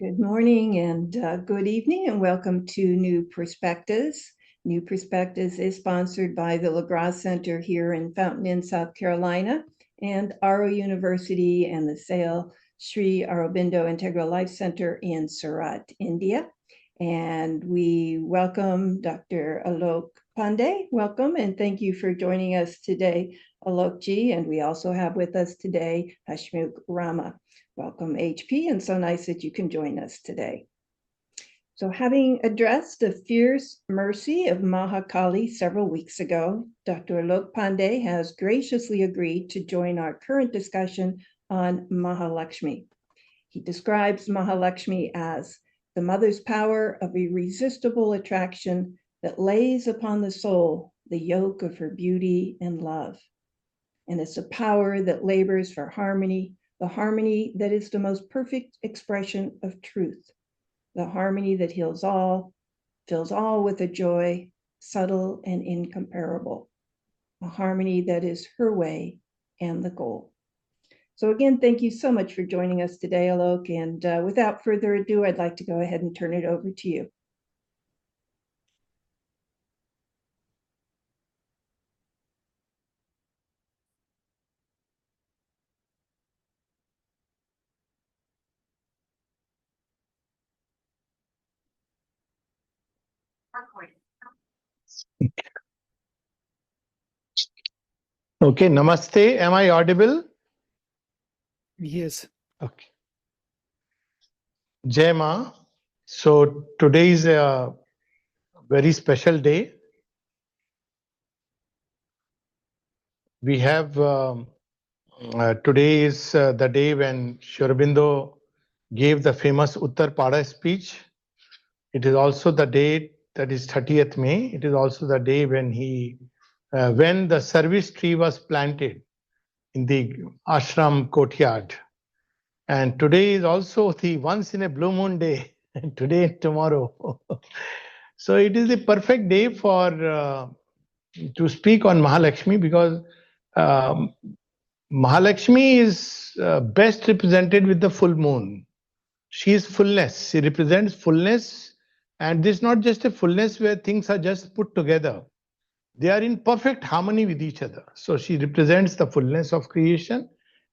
Good morning and good evening, and welcome to New Perspectives. New Perspectives is sponsored by the LaGrasse Center here in Fountain Inn, South Carolina, and Aro University and the Sale Sri Aurobindo Integral Life Center in Surat, India. And we welcome Dr. Alok Pandey. Welcome, and thank you for joining us today, Alok ji. And we also have with us today Hashmukh Rama. Welcome, HP, and so nice that you can join us today. So having addressed the fierce mercy of Mahakali several weeks ago, Dr. Alok Pandey has graciously agreed to join our current discussion on Mahalaxshmi. He describes Mahalaxshmi as the mother's power of irresistible attraction that lays upon the soul the yoke of her beauty and love. And it's a power that labors for harmony, the harmony that is the most perfect expression of truth, the harmony that heals all, fills all with a joy, subtle and incomparable, a harmony that is her way and the goal. So again, thank you so much for joining us today, Alok. And without further ado, I'd like to go ahead and turn it over to you. Okay, namaste. Am I audible? Yes. Okay. Jai Ma. So today is a very special day. We have today is the day when Sri Aurobindo gave the famous Uttar Pada speech. It is also the day that is 30th May. It is also the day when when the service tree was planted in the ashram courtyard. And today is also the once in a blue moon day, today and tomorrow. So it is the perfect day for to speak on Mahalaxshmi, because Mahalaxshmi is best represented with the full moon. She is fullness. She represents fullness, and this is not just a fullness where things are just put together. They are in perfect harmony with each other. So she represents the fullness of creation,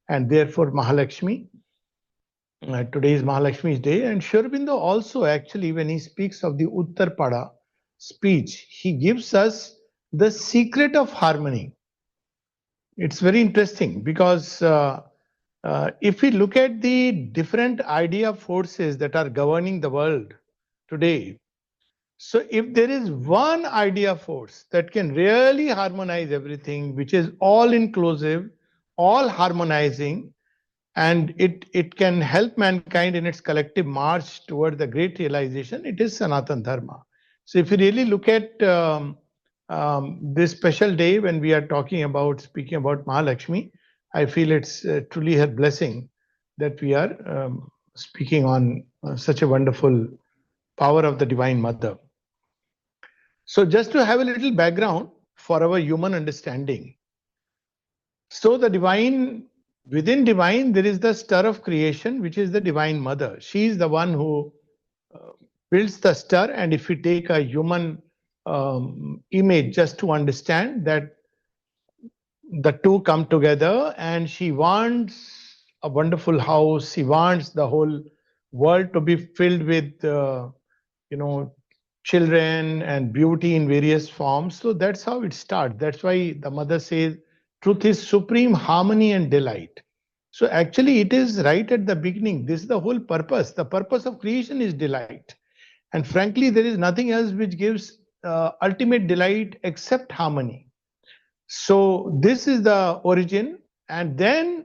and therefore Mahalaxshmi. Today is Mahalaxshmi's day, and Sri Aurobindo also, actually, when he speaks of the Uttar Pada speech, he gives us the secret of harmony. It's very interesting because if we look at the different idea forces that are governing the world today, so if there is one idea force that can really harmonize everything, which is all inclusive, all harmonizing, and it can help mankind in its collective march toward the great realization, it is Sanatan Dharma. So if you really look at this special day when we are speaking about Mahalaxshmi, I feel it's truly her blessing that we are speaking on such a wonderful power of the Divine Mother. So just to have a little background for our human understanding. So the divine, within divine, there is the stir of creation, which is the Divine Mother. She is the one who builds the stir. And if we take a human image just to understand that the two come together, and she wants a wonderful house, she wants the whole world to be filled with children and beauty in various forms. So that's how it starts. That's why the mother says truth is supreme harmony and delight. So actually it is right at the beginning. This is the whole purpose. The purpose of creation is delight. And frankly, there is nothing else which gives ultimate delight except harmony. So this is the origin. And then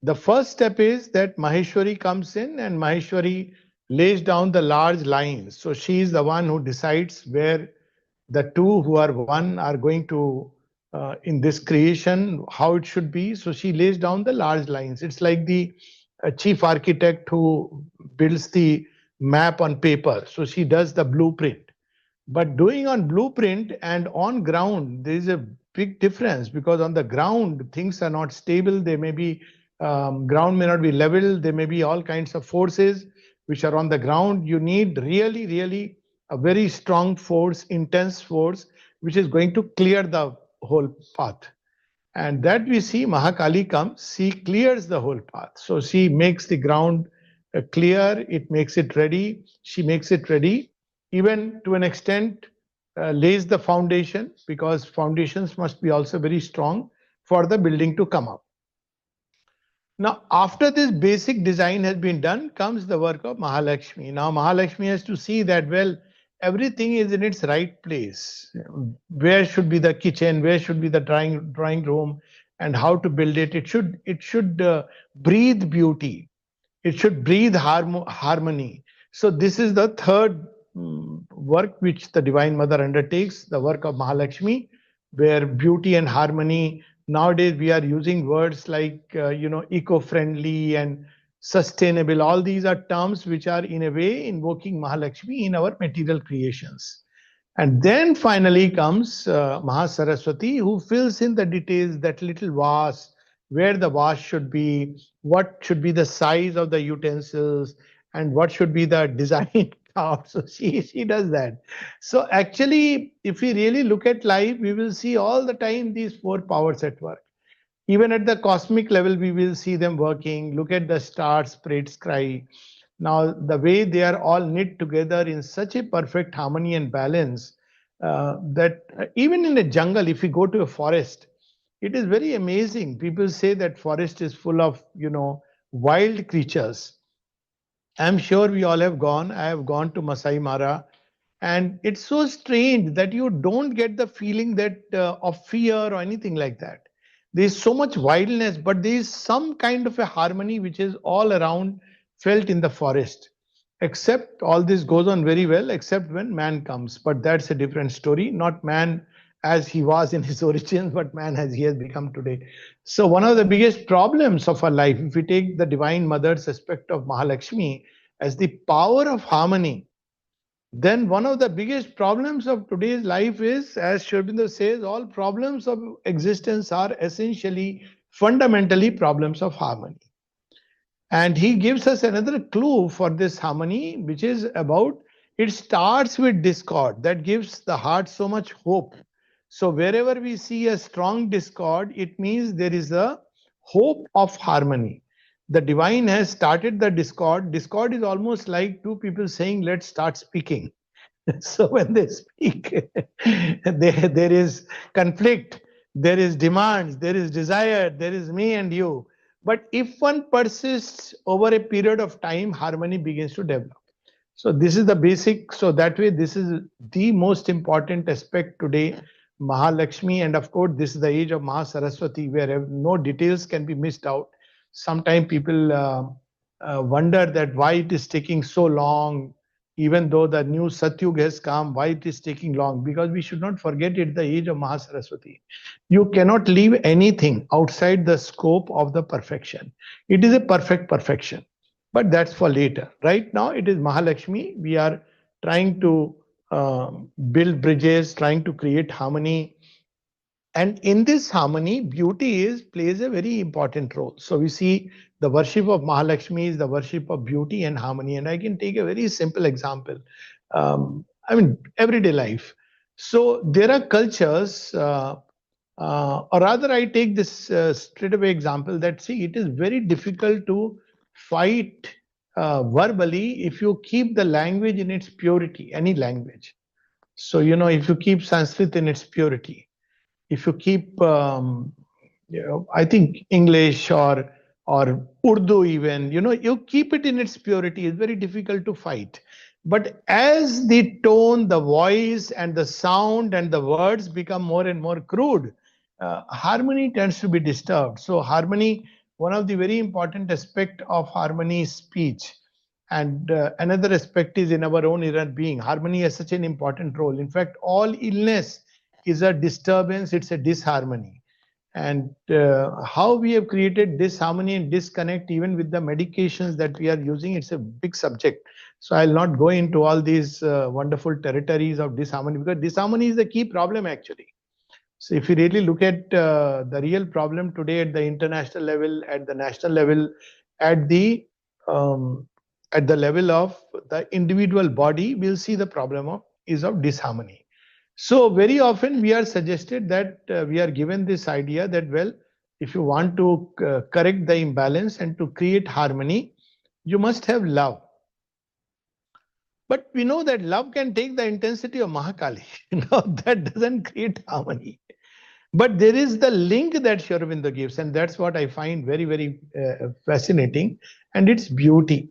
the first step is that Maheshwari comes in, and Maheshwari lays down the large lines. So she is the one who decides where the two who are one are going to, in this creation, how it should be. So she lays down the large lines. It's like the chief architect who builds the map on paper. So she does the blueprint. But doing on blueprint and on ground, there is a big difference, because on the ground, things are not stable. They may be, ground may not be level. There may be all kinds of forces which are on the ground, you need really, really a very strong force, intense force, which is going to clear the whole path. And that we see Mahakali comes, she clears the whole path. So she makes the ground clear, it makes it ready, she makes it ready, even to an extent lays the foundation, because foundations must be also very strong for the building to come up. Now, after this basic design has been done, comes the work of Mahalakshmi. Now, Mahalakshmi has to see that, well, everything is in its right place. Where should be the kitchen? Where should be the drawing room? And how to build it? It should breathe beauty. It should breathe harmony. So this is the third work which the Divine Mother undertakes, the work of Mahalakshmi, where beauty and harmony. Nowadays we are using words like eco-friendly and sustainable. All these are terms which are in a way invoking Mahalakshmi in our material creations. And then finally comes Mahasaraswati, who fills in the details, that little vase, where the vase should be, what should be the size of the utensils, and what should be the design out. So she does that. So actually, if we really look at life, we will see all the time these four powers at work. Even at the cosmic level, we will see them working. Look at the stars spread sky. Now, the way they are all knit together in such a perfect harmony and balance that even in a jungle, if you go to a forest, it is very amazing. People say that forest is full of, wild creatures. I'm sure we all have gone. I have gone to Masai Mara, and it's so strange that you don't get the feeling that of fear or anything like that. There is so much wildness, but there is some kind of a harmony which is all around felt in the forest. Except all this goes on very well, except when man comes. But that's a different story. Not man as he was in his origins, but man as he has become today. So one of the biggest problems of our life, if we take the Divine Mother's aspect of Mahalakshmi as the power of harmony, then one of the biggest problems of today's life is, as Sri Aurobindo says, all problems of existence are essentially, fundamentally problems of harmony. And he gives us another clue for this harmony, which is about, it starts with discord. That gives the heart so much hope. So wherever we see a strong discord, it means there is a hope of harmony. The divine has started the discord. Discord is almost like two people saying, let's start speaking. So when they speak, there is conflict, there is demands, there is desire, there is me and you. But if one persists over a period of time, harmony begins to develop. So this is the basic. So that way, this is the most important aspect today, Mahalakshmi. And of course, this is the age of Mahasaraswati, where no details can be missed out. Sometimes people wonder that why it is taking so long, even though the new Satyug has come, why it is taking long? Because we should not forget it, the age of Mahasaraswati. You cannot leave anything outside the scope of the perfection. It is a perfect perfection, but that's for later. Right now, it is Mahalakshmi. We are trying to build bridges, trying to create harmony. And in this harmony, beauty plays a very important role. So we see the worship of Mahalakshmi is the worship of beauty and harmony. And I can take a very simple example. Everyday life. So there are cultures, or rather, I take this straight away example that, see, it is very difficult to fight verbally if you keep the language in its purity, any language. So, if you keep Sanskrit in its purity, if you keep, I think English or Urdu even, you keep it in its purity, it's very difficult to fight. But as the tone, the voice, and the sound and the words become more and more crude, harmony tends to be disturbed. So harmony, one of the very important aspect of harmony is speech. And another aspect is in our own inner being. Harmony has such an important role. In fact, all illness is a disturbance, it's a disharmony. And how we have created disharmony and disconnect, even with the medications that we are using, it's a big subject. So I'll not go into all these wonderful territories of disharmony, because disharmony is the key problem actually. So if you really look at the real problem today at the international level, at the national level, at the at the level of the individual body, we'll see the problem of disharmony. So very often we are suggested that we are given this idea that, well, if you want to correct the imbalance and to create harmony, you must have love. But we know that love can take the intensity of Mahakali. That doesn't create harmony. But there is the link that Sri Aurobindo gives, and that's what I find very, very fascinating, and it's beauty.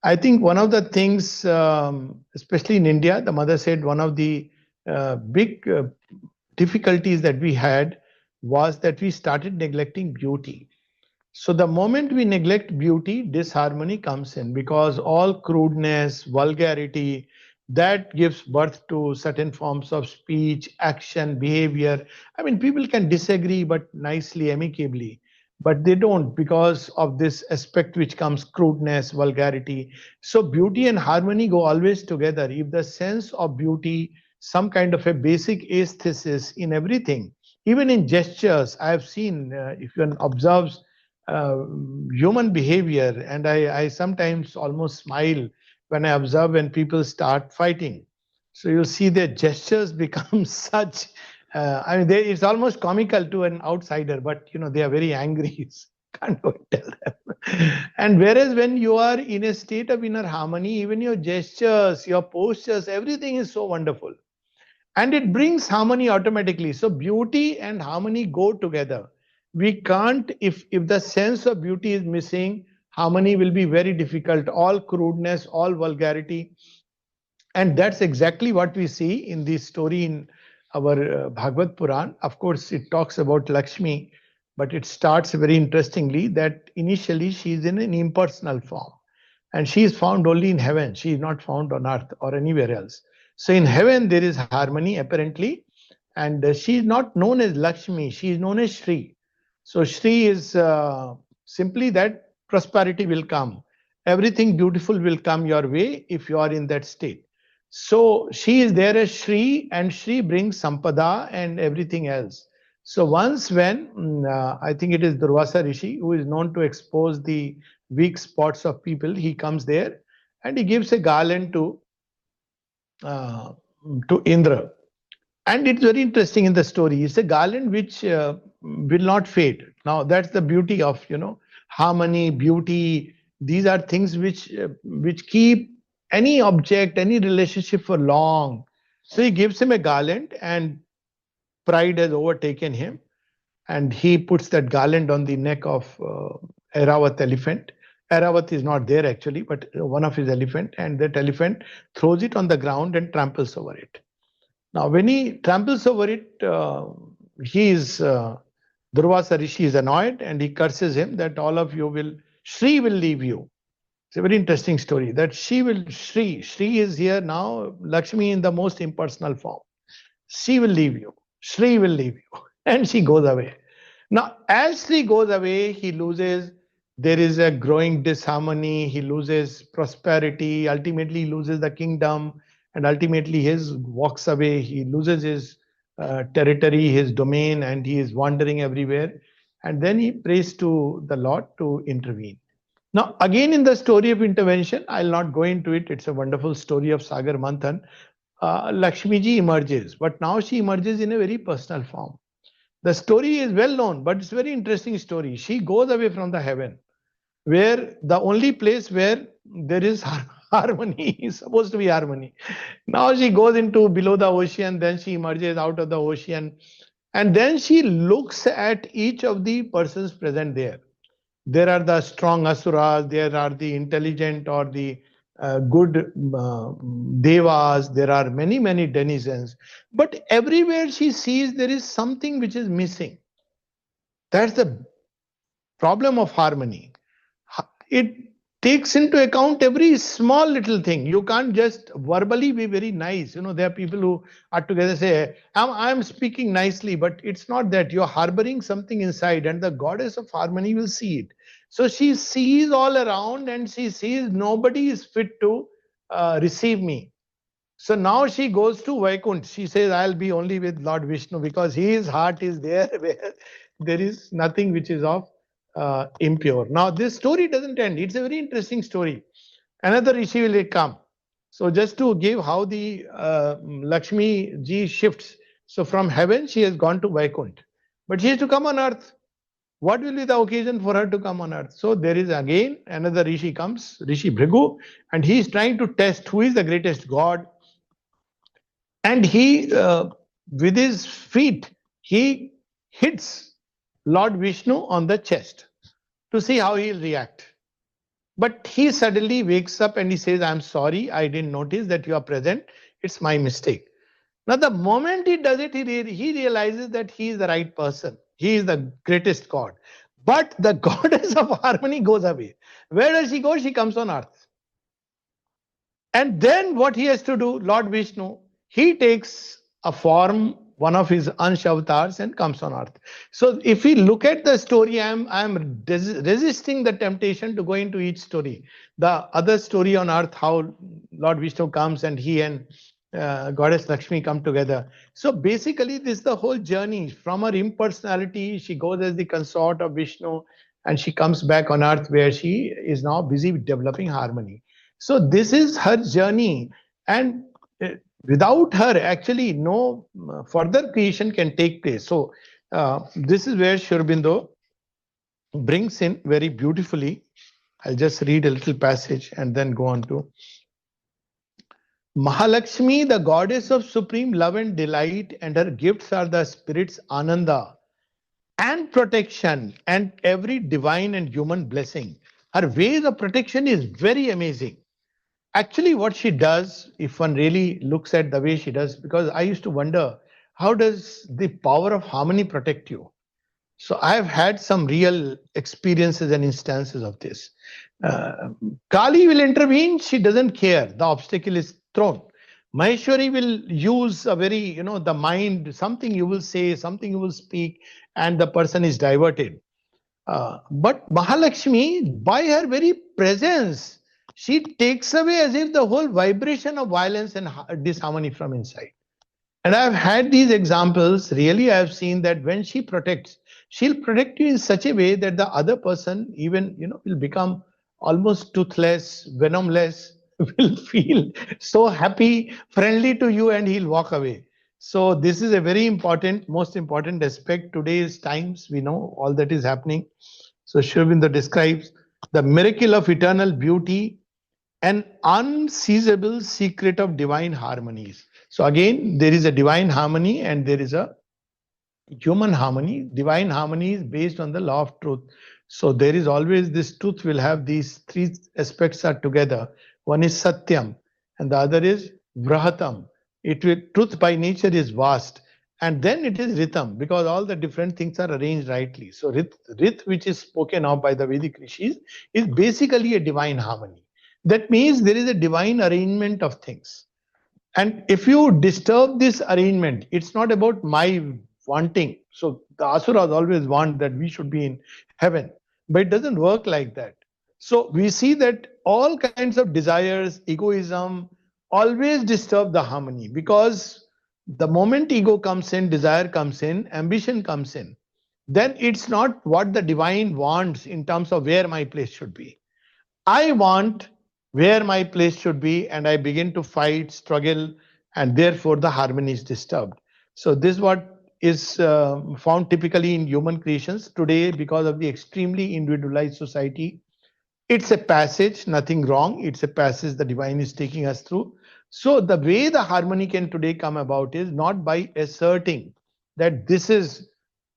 I think one of the things, especially in India, the mother said one of the big difficulties that we had was that we started neglecting beauty. So the moment we neglect beauty, disharmony comes in, because all crudeness, vulgarity, that gives birth to certain forms of speech, action, behavior. I mean, people can disagree, but nicely, amicably. But they don't, because of this aspect which comes crudeness, vulgarity. So beauty and harmony go always together. If the sense of beauty, some kind of a basic aesthesis in everything, even in gestures, I have seen, if one observes uh, human behavior, and I sometimes almost smile when I observe when people start fighting. So you'll see their gestures become such. I mean, it's almost comical to an outsider, but they are very angry. Can't go and tell them. And whereas when you are in a state of inner harmony, even your gestures, your postures, everything is so wonderful, and it brings harmony automatically. So beauty and harmony go together. We can't, if the sense of beauty is missing, harmony will be very difficult. All crudeness, all vulgarity, and that's exactly what we see in the story in our Bhagavad Puran. Of course, it talks about Lakshmi, but it starts very interestingly that initially she is in an impersonal form, and she is found only in heaven. She is not found on earth or anywhere else. So in heaven there is harmony apparently, and she is not known as Lakshmi. She is known as Shri. So Shri is simply that prosperity will come. Everything beautiful will come your way if you are in that state. So she is there as Shri, and Shri brings Sampada and everything else. So once when, I think it is Durvasa Rishi who is known to expose the weak spots of people, he comes there and he gives a garland uh, to Indra. And it's very interesting in the story. It's a garland which will not fade. Now that's the beauty of harmony, beauty. These are things which keep any object, any relationship for long. So he gives him a garland, and pride has overtaken him, and he puts that garland on the neck of Eravat elephant. Eravat is not there actually, but one of his elephant, and that elephant throws it on the ground and tramples over it. Now, when he tramples over it, he is Durvasa Rishi is annoyed, and he curses him that all of you will, Shri will leave you. It's a very interesting story that Shri is here now, Lakshmi in the most impersonal form. She will leave you. Shri will leave you. And she goes away. Now, as Shri goes away, he loses, there is a growing disharmony, he loses prosperity, ultimately he loses the kingdom, and ultimately his walks away, he loses his territory, his domain, and he is wandering everywhere. And then he prays to the Lord to intervene. Now, again, in the story of intervention, I'll not go into it. It's a wonderful story of Sagar Manthan. Lakshmi ji emerges, but now she emerges in a very personal form. The story is well known, but it's a very interesting story. She goes away from the heaven, where the only place where there is harmony is supposed to be harmony. Now she goes into below the ocean, then she emerges out of the ocean, and then she looks at each of the persons present there. There are the strong asuras, there are the intelligent or the good devas, there are many, many denizens. But everywhere she sees there is something which is missing. That's the problem of harmony. It takes into account every small little thing. You can't just verbally be very nice. There are people who are together say, I'm speaking nicely, but it's not that. You're harboring something inside, and the goddess of harmony will see it. So she sees all around, and she sees nobody is fit to receive me. So now she goes to Vaikunt. She says, I'll be only with Lord Vishnu, because his heart is there where there is nothing which is of impure. Now, this story doesn't end. It's a very interesting story. another Rishi will come. So just to give how the Lakshmi ji shifts. So from heaven, she has gone to Vaikunt. But she has to come on earth. What will be the occasion for her to come on earth? So there is again another Rishi comes, Rishi Bhrigu, and he is trying to test who is the greatest God. And he, with his feet, he hits Lord Vishnu on the chest to see how he will react. But he suddenly wakes up and he says, I'm sorry, I didn't notice that you are present. It's my mistake. Now, the moment he does it, he realizes that he is the right person. He is the greatest God. But the goddess of harmony goes away. Where does she go? She comes on earth. And then what he has to do, Lord Vishnu, he takes a form, one of his Ansh avatars, and comes on earth. So if we look at the story, I'm resisting the temptation to go into each story. The other story on earth, how Lord Vishnu comes and he and Goddess Lakshmi come together. So basically, this is the whole journey. From her impersonality, she goes as the consort of Vishnu, and she comes back on earth where she is now busy with developing harmony. So this is her journey, and without her, actually, no further creation can take place. So this is where Sri Aurobindo brings in very beautifully. I'll just read a little passage and then go on to Mahalakshmi, the goddess of supreme love and delight, and her gifts are the spirit's ananda and protection and every divine and human blessing. Her ways of protection is very amazing. Actually, what she does, if one really looks at the way she does, because I used to wonder, how does the power of harmony protect you? So I have had some real experiences and instances of this. Kali will intervene, she doesn't care. The obstacle is thrown. Maheshwari will use a very, the mind, something you will say, something you will speak, and the person is diverted. But Mahalakshmi, by her very presence, she takes away as if the whole vibration of violence and disharmony from inside. And I've had these examples. Really, I've seen that when she protects, she'll protect you in such a way that the other person even, will become almost toothless, venomless, will feel so happy, friendly to you, and he'll walk away. So this is a very important, most important aspect. Today's times, we know all that is happening. So Sri Aurobindo describes the miracle of eternal beauty, an unseizable secret of divine harmonies. So again, there is a divine harmony and there is a human harmony. Divine harmony is based on the law of truth. So there is always this truth will have these three aspects are together. One is Satyam and the other is Vrahatam. Truth by nature is vast. And then it is Rhythm because all the different things are arranged rightly. So Rith, which is spoken of by the Vedic rishis, is basically a divine harmony. That means there is a divine arrangement of things. And if you disturb this arrangement, it's not about my wanting. So the asuras always want that we should be in heaven, but it doesn't work like that. So we see that all kinds of desires, egoism, always disturb the harmony because the moment ego comes in, desire comes in, ambition comes in, then it's not what the divine wants in terms of where my place should be. I want where my place should be, and I begin to fight, struggle, and therefore the harmony is disturbed. So this is what is found typically in human creations today because of the extremely individualized society. It's a passage, nothing wrong. It's a passage the divine is taking us through. So the way the harmony can today come about is not by asserting that this is,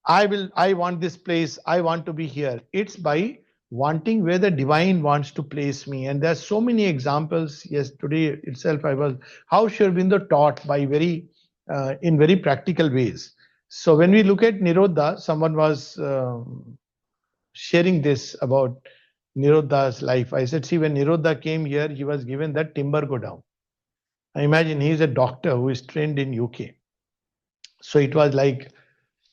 I want this place, I want to be here. It's by wanting where the divine wants to place me. And there's so many examples. Yes, today itself I was, how Sri Aurobindo taught by in very practical ways. So when we look at Nirodha, someone was sharing this about Nirodha's life. I said, see, when Nirodha came here, he was given that timber go down. I imagine he is a doctor who is trained in UK. So it was like,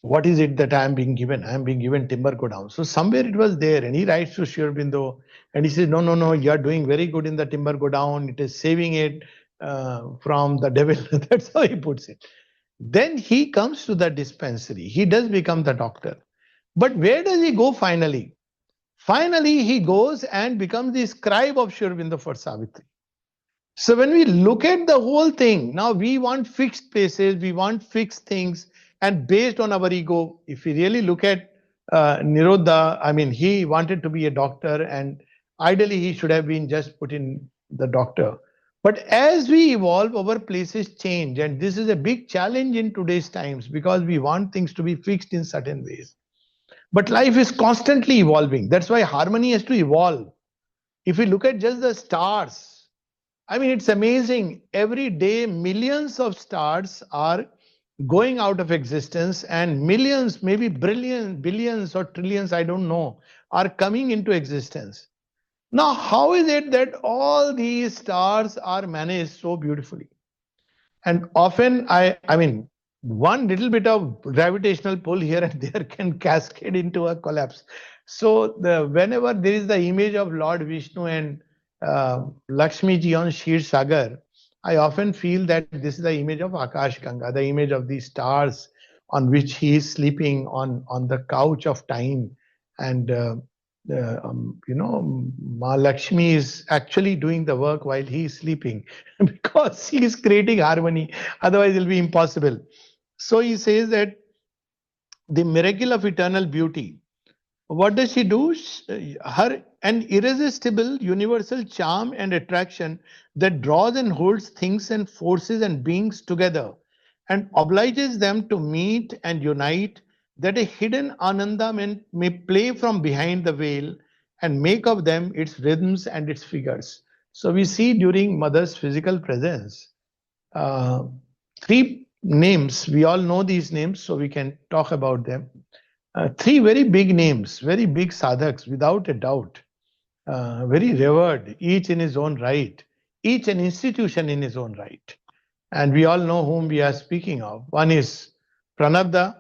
what is it that I am being given? I am being given timber go down. So somewhere it was there, and he writes to Sri Aurobindo, and he says, no, you are doing very good in the timber go down. It is saving it from the devil. That's how he puts it. Then he comes to the dispensary. He does become the doctor. But where does he go finally? Finally, he goes and becomes the scribe of Shri Aurobindo for Savitri. So when we look at the whole thing, now we want fixed places, we want fixed things, and based on our ego, if we really look at Nirodha, I mean, he wanted to be a doctor, and ideally he should have been just put in the doctor. But as we evolve, our places change, and this is a big challenge in today's times because we want things to be fixed in certain ways. But life is constantly evolving. That's why harmony has to evolve. If we look at just the stars, I mean, it's amazing. Every day, millions of stars are going out of existence, and millions, maybe billions or trillions, I don't know, are coming into existence. Now, how is it that all these stars are managed so beautifully? And often, I mean, one little bit of gravitational pull here and there can cascade into a collapse. So, whenever there is the image of Lord Vishnu and Lakshmi ji on Shir Sagar, I often feel that this is the image of Akash Ganga, the image of the stars on which he is sleeping on the couch of time. And Mahalaxshmi is actually doing the work while he is sleeping because he is creating harmony. Otherwise, it will be impossible. So he says that the miracle of eternal beauty. What does she do? Her an irresistible universal charm and attraction that draws and holds things and forces and beings together and obliges them to meet and unite, that a hidden ananda may play from behind the veil and make of them its rhythms and its figures. So we see during Mother's physical presence, uh, three names. We all know these names, so we can talk about them. Three very big names, very big sadhaks, without a doubt, very revered, each in his own right, each an institution in his own right. And we all know whom we are speaking of. One is Pranabda,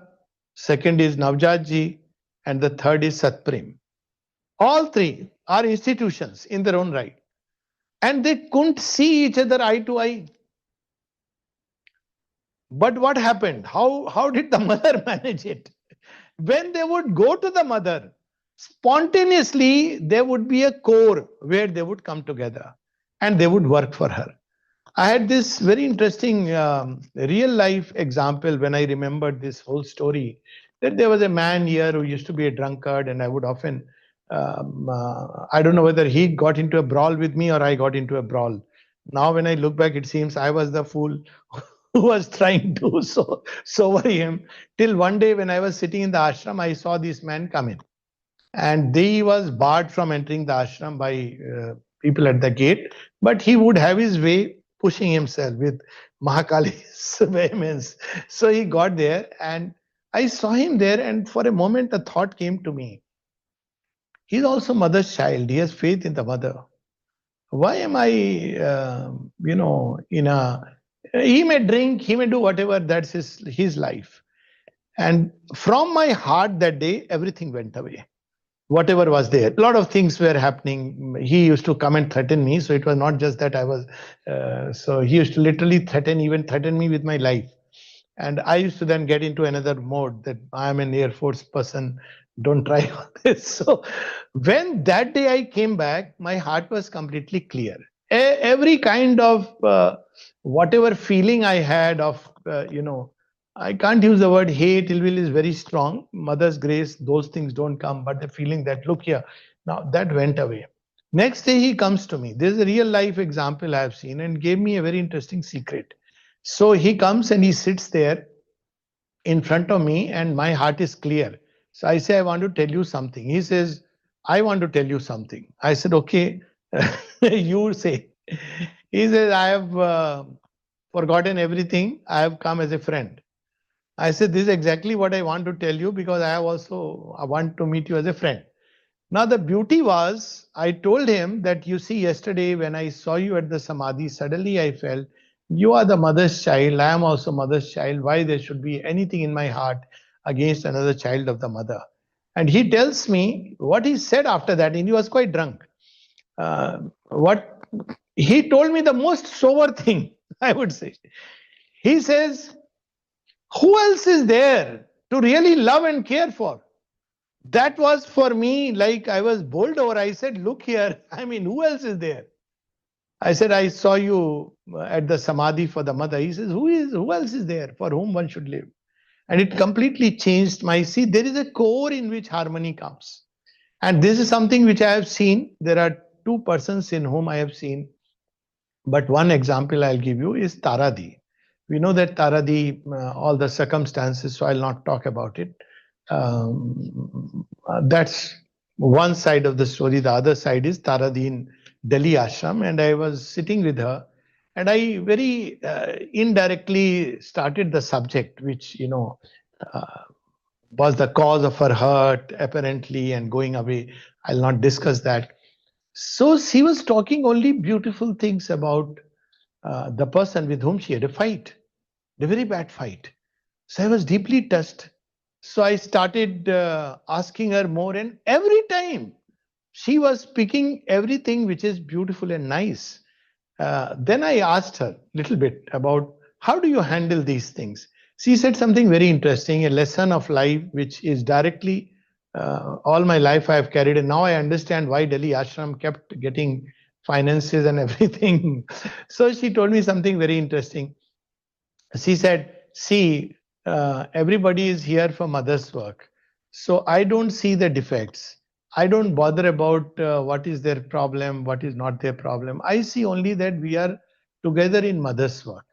second is Navjatji, and the third is Satprem. All three are institutions in their own right. And they couldn't see each other eye to eye. But what happened? How did the mother manage it? When they would go to the mother, spontaneously there would be a core where they would come together and they would work for her. I had this very interesting real life example when I remembered this whole story, that there was a man here who used to be a drunkard, and I would often, I don't know whether he got into a brawl with me or I got into a brawl. Now, when I look back, it seems I was the fool who was trying to sober him. Till one day, when I was sitting in the ashram, I saw this man come in, and he was barred from entering the ashram by people at the gate, but he would have his way pushing himself with Mahakali's vehemence. So he got there, and I saw him there, and for a moment a thought came to me. He's also mother's child. He has faith in the mother. Why am I, in a, he may drink, he may do whatever, that's his life. And from my heart that day, everything went away. Whatever was there, a lot of things were happening. He used to come and threaten me, so it was not just that I was, so he used to literally even threaten me with my life. And I used to then get into another mode that I am an Air Force person, don't try all this. So when that day I came back, my heart was completely clear. Every kind of whatever feeling I had of, I can't use the word hate, ill will is very strong. Mother's grace, those things don't come, but the feeling that, look here, now that went away. Next day he comes to me. There's a real life example I have seen and gave me a very interesting secret. So he comes and he sits there in front of me, and my heart is clear. So I say, I want to tell you something. He says, I want to tell you something. I said, okay, you say. He says, I have forgotten everything. I have come as a friend. I said, this is exactly what I want to tell you, because I want to meet you as a friend. Now, the beauty was, I told him that, you see, yesterday when I saw you at the Samadhi, suddenly I felt, you are the mother's child, I am also mother's child. Why there should be anything in my heart against another child of the mother? And he tells me what he said after that, and he was quite drunk. What he told me, the most sober thing, I would say. He says, who else is there to really love and care for? That was for me like I was bowled over. I said, look here, I mean, who else is there? I said, I saw you at the Samadhi for the mother. He says, who else is there for whom one should live? And it completely changed my see. There is a core in which harmony comes. And this is something which I have seen. There are two persons in whom I have seen. But one example I'll give you is Taradi. We know that Taradi, all the circumstances, so I'll not talk about it. That's one side of the story. The other side is Taradi in Delhi ashram, and I was sitting with her, and I very indirectly started the subject, which uh, was the cause of her hurt apparently and going away. I'll not discuss that. So she was talking only beautiful things about the person with whom she had a fight, a very bad fight. So I was deeply touched. So I started asking her more, and every time she was speaking everything which is beautiful and nice. Then I asked her a little bit about how do you handle these things. She said something very interesting, a lesson of life which is directly all my life I have carried, and now I understand why Delhi ashram kept getting finances and everything. So she told me something very interesting. She said, see, everybody is here for mother's work. So I don't see the defects. I don't bother about what is their problem, what is not their problem. I see only that we are together in mother's work.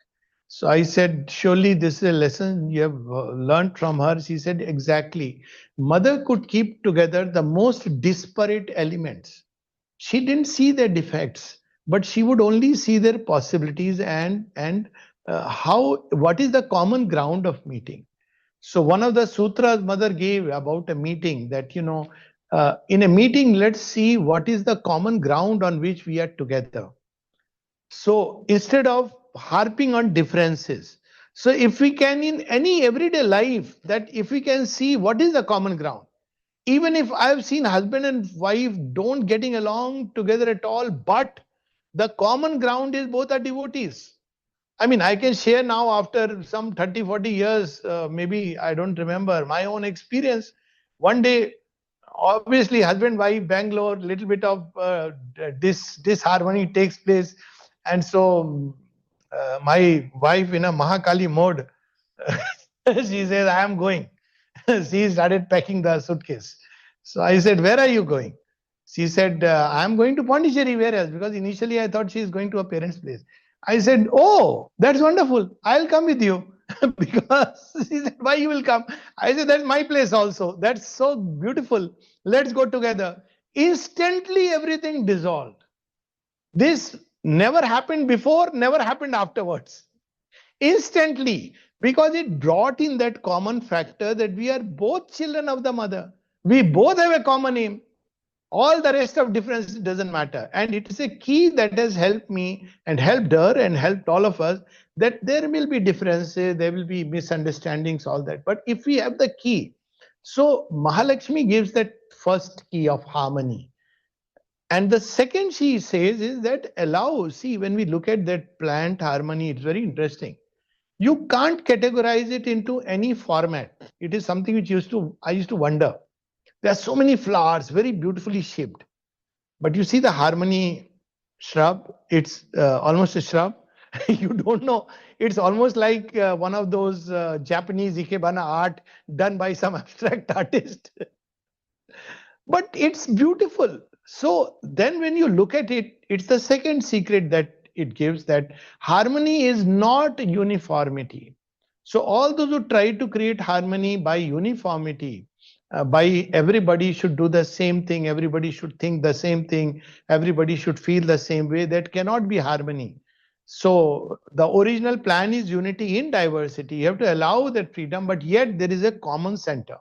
So I said, surely this is a lesson you have learned from her. She said, exactly. Mother could keep together the most disparate elements. She didn't see their defects, but she would only see their possibilities and how what is the common ground of meeting. So one of the sutras mother gave about a meeting that in a meeting, let's see what is the common ground on which we are together. So instead of harping on differences, so if we can in any everyday life, that if we can see what is the common ground, even if I've seen husband and wife don't getting along together at all, but the common ground is both are devotees. I mean, I can share now after some 30, 40 years, maybe I don't remember my own experience. One day, obviously, husband, wife, Bangalore, little bit of disharmony takes place. And so my wife in a Mahakali mode, she says, I am going. She started packing the suitcase. So I said, where are you going? She said, I am going to Pondicherry. Where else? Because initially I thought she is going to her parents' place. I said, oh, that's wonderful. I'll come with you. Because she said, why you will come? I said, that's my place also. That's so beautiful. Let's go together. Instantly everything dissolved. This never happened before, never happened afterwards. Instantly, because it brought in that common factor that we are both children of the mother. We both have a common aim. All the rest of difference doesn't matter. And it is a key that has helped me and helped her and helped all of us, that there will be differences, there will be misunderstandings, all that. But if we have the key, so Mahalaxshmi gives that first key of harmony. And the second she says is that allow, see, when we look at that plant harmony, it's very interesting. You can't categorize it into any format. It is something which I used to wonder. There are so many flowers, very beautifully shaped. But you see the harmony shrub, it's almost a shrub. You don't know. It's almost like one of those Japanese ikebana art done by some abstract artist. But it's beautiful. So then when you look at it, it's the second secret that it gives, that harmony is not uniformity. So all those who try to create harmony by uniformity, by everybody should do the same thing, everybody should think the same thing, everybody should feel the same way, that cannot be harmony. So the original plan is unity in diversity. You have to allow that freedom, but yet there is a common center.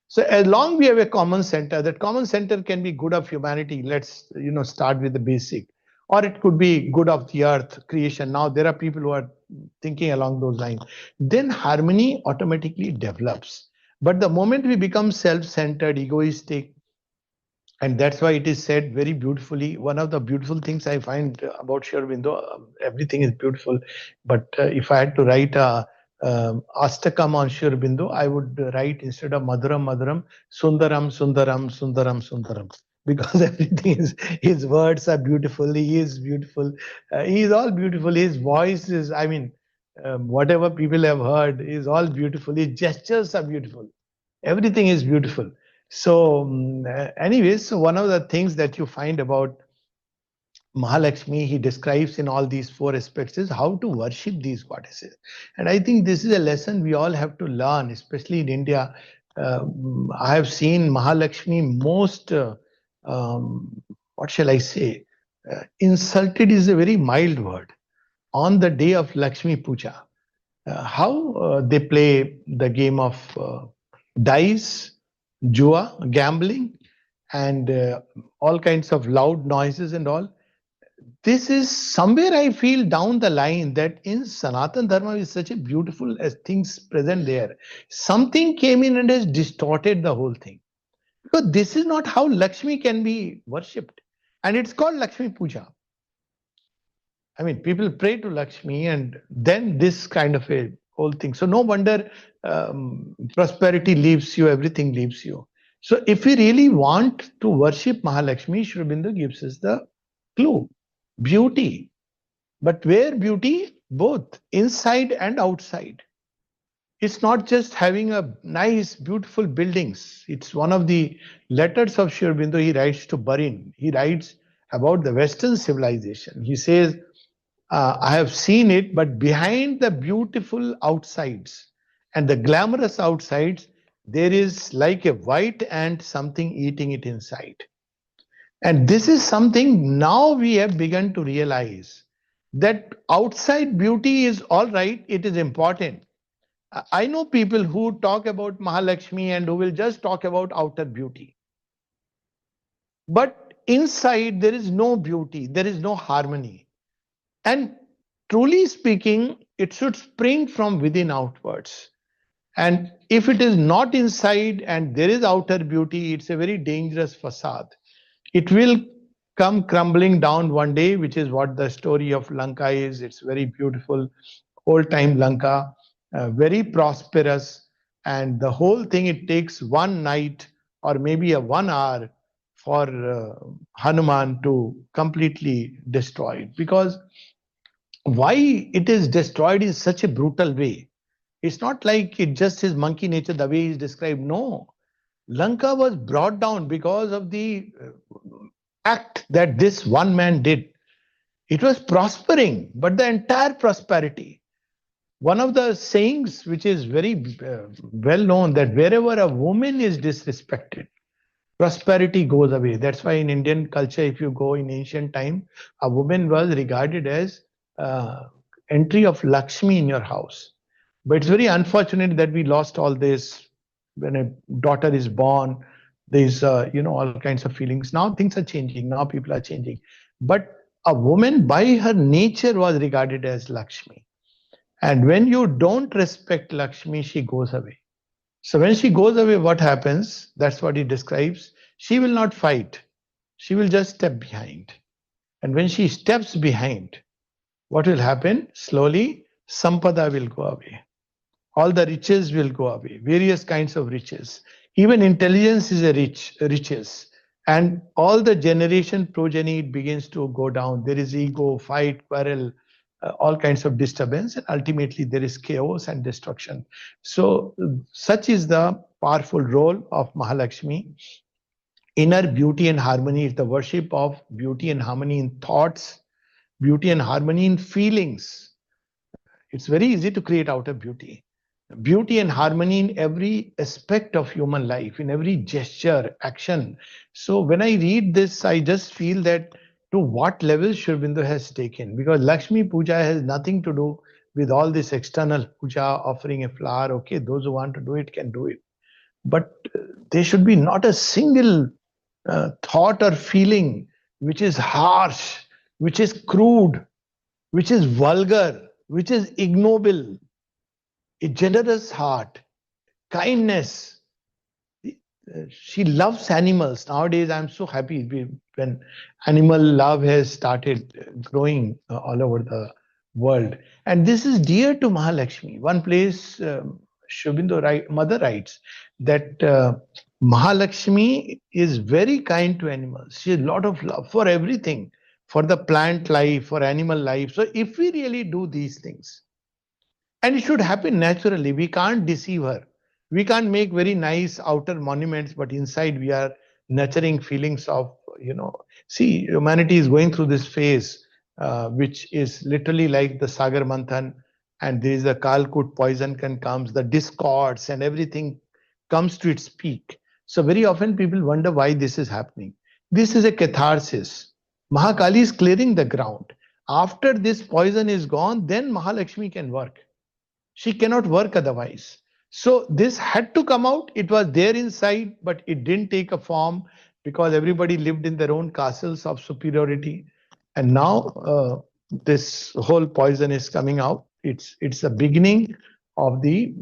So as long we have a common center, that common center can be good of humanity. Let's start with the basic, or it could be good of the earth, creation. Now there are people who are thinking along those lines. Then harmony automatically develops. But the moment we become self-centered, egoistic, and that's why it is said very beautifully. One of the beautiful things I find about Sri Aurobindo, everything is beautiful. But if I had to write a Astakam on Sri Aurobindo, I would write instead of Madhuram, Madhuram, Sundaram, Sundaram, Sundaram, Sundaram. Because everything is, his words are beautiful, he is beautiful, he is all beautiful. His voice is, I mean, whatever people have heard is all beautiful. His gestures are beautiful. Everything is beautiful. So, anyways, so one of the things that you find about Mahalakshmi, he describes in all these four aspects is how to worship these goddesses. And I think this is a lesson we all have to learn, especially in India. I have seen Mahalakshmi most, what shall I say, insulted is a very mild word. On the day of Lakshmi Puja, how they play the game of dice, jua, gambling, and all kinds of loud noises and all. This is somewhere I feel down the line that in Sanatan Dharma is such a beautiful as things present there. Something came in and has distorted the whole thing. Because this is not how Lakshmi can be worshipped. And it's called Lakshmi Puja. I mean, people pray to Lakshmi and then this kind of a whole thing. So no wonder prosperity leaves you, everything leaves you. So if we really want to worship Mahalakshmi, Sri Aurobindo gives us the clue. Beauty. But where beauty? Both inside and outside. It's not just having a nice, beautiful buildings. It's one of the letters of Sri Aurobindo he writes to Barin. He writes about the Western civilization. He says, I have seen it, but behind the beautiful outsides and the glamorous outsides, there is like a white ant, something eating it inside. And this is something now we have begun to realize that outside beauty is all right, it is important. I know people who talk about Mahalakshmi and who will just talk about outer beauty. But inside, there is no beauty, there is no harmony. And truly speaking, it should spring from within outwards. And if it is not inside and there is outer beauty, it's a very dangerous facade. It will come crumbling down one day, which is what the story of Lanka is. It's very beautiful, old time Lanka, very prosperous. And the whole thing, it takes one night or maybe a 1 hour for Hanuman to completely destroy it. Because why it is destroyed in such a brutal way? It's not like it just his monkey nature, the way he's described. No. Lanka was brought down because of the act that this one man did. It was prospering, but the entire prosperity. One of the sayings which is very well known that wherever a woman is disrespected, prosperity goes away. That's why in Indian culture, if you go in ancient time, a woman was regarded as entry of Lakshmi in your house. But it's very unfortunate that we lost all this when a daughter is born. There's all kinds of feelings. Now things are changing. Now people are changing. But a woman by her nature was regarded as Lakshmi. And when you don't respect Lakshmi, she goes away. So when she goes away, what happens? That's what he describes. She will not fight. She will just step behind. And when she steps behind, what will happen? Slowly, sampada will go away. All the riches will go away, various kinds of riches. Even intelligence is a riches. And all the generation progeny, it begins to go down. There is ego, fight, quarrel, all kinds of disturbance. And ultimately, there is chaos and destruction. So such is the powerful role of Mahalakshmi. Inner beauty and harmony is the worship of beauty and harmony in thoughts, beauty and harmony in feelings. It's very easy to create outer beauty. Beauty and harmony in every aspect of human life, in every gesture, action. So when I read this, I just feel that to what level Sri Aurobindo has taken, because Lakshmi Puja has nothing to do with all this external puja, offering a flower. Okay, those who want to do it can do it. But there should be not a single thought or feeling which is harsh, which is crude, which is vulgar, which is ignoble. A generous heart, kindness. She loves animals. Nowadays, I'm so happy when animal love has started growing all over the world. And this is dear to Mahalakshmi. One place, Mother writes that Mahalakshmi is very kind to animals. She has a lot of love for everything, for the plant life, for animal life. So if we really do these things, and it should happen naturally, we can't deceive her. We can't make very nice outer monuments, but inside we are nurturing feelings of, see, humanity is going through this phase, which is literally like the Sagar Manthan, and there is a Kalkut poison can comes, the discords and everything comes to its peak. So very often people wonder why this is happening. This is a catharsis. Mahakali is clearing the ground. After this poison is gone, then Mahalakshmi can work. She cannot work otherwise. So this had to come out. It was there inside, but it didn't take a form because everybody lived in their own castles of superiority. And now this whole poison is coming out. It's the beginning of the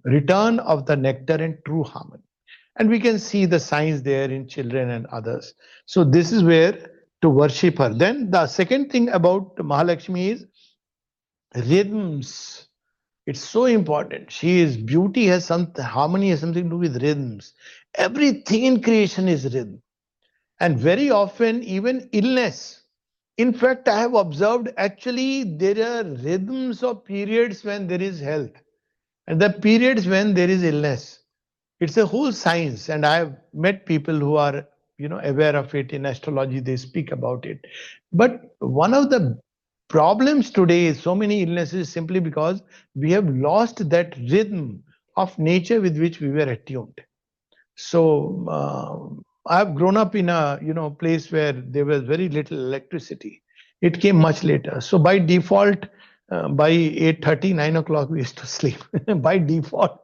return of the nectar and true harmony. And we can see the signs there in children and others. So this is where to worship her. Then the second thing about Mahalakshmi is rhythms. It's so important. She is beauty has some harmony has something to do with rhythms. Everything in creation is rhythm. And very often, even illness. In fact, I have observed actually there are rhythms of periods when there is health and the periods when there is illness. It's a whole science, and I have met people who are aware of it. In astrology they speak about it. But one of the problems today is so many illnesses simply because we have lost that rhythm of nature with which we were attuned. So I've grown up in a place where there was very little electricity. It came much later. So by default, by 8:30, 9 o'clock we used to sleep. By default,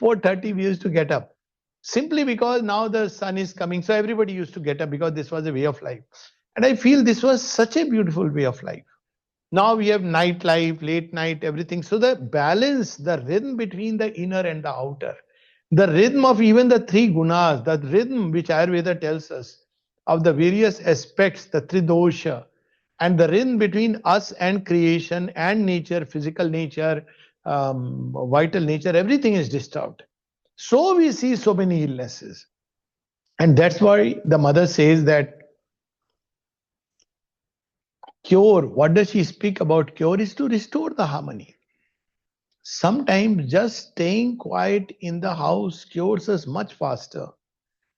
4:30 we used to get up. Simply because now the sun is coming. So everybody used to get up because this was a way of life. And I feel this was such a beautiful way of life. Now we have nightlife, late night, everything. So the balance, the rhythm between the inner and the outer, the rhythm of even the three gunas, the rhythm which Ayurveda tells us of the various aspects, the tridosha, and the rhythm between us and creation and nature, physical nature, vital nature, everything is disturbed. So we see so many illnesses. And that's why the mother says that cure, what does she speak about? Cure is to restore the harmony. Sometimes just staying quiet in the house cures us much faster.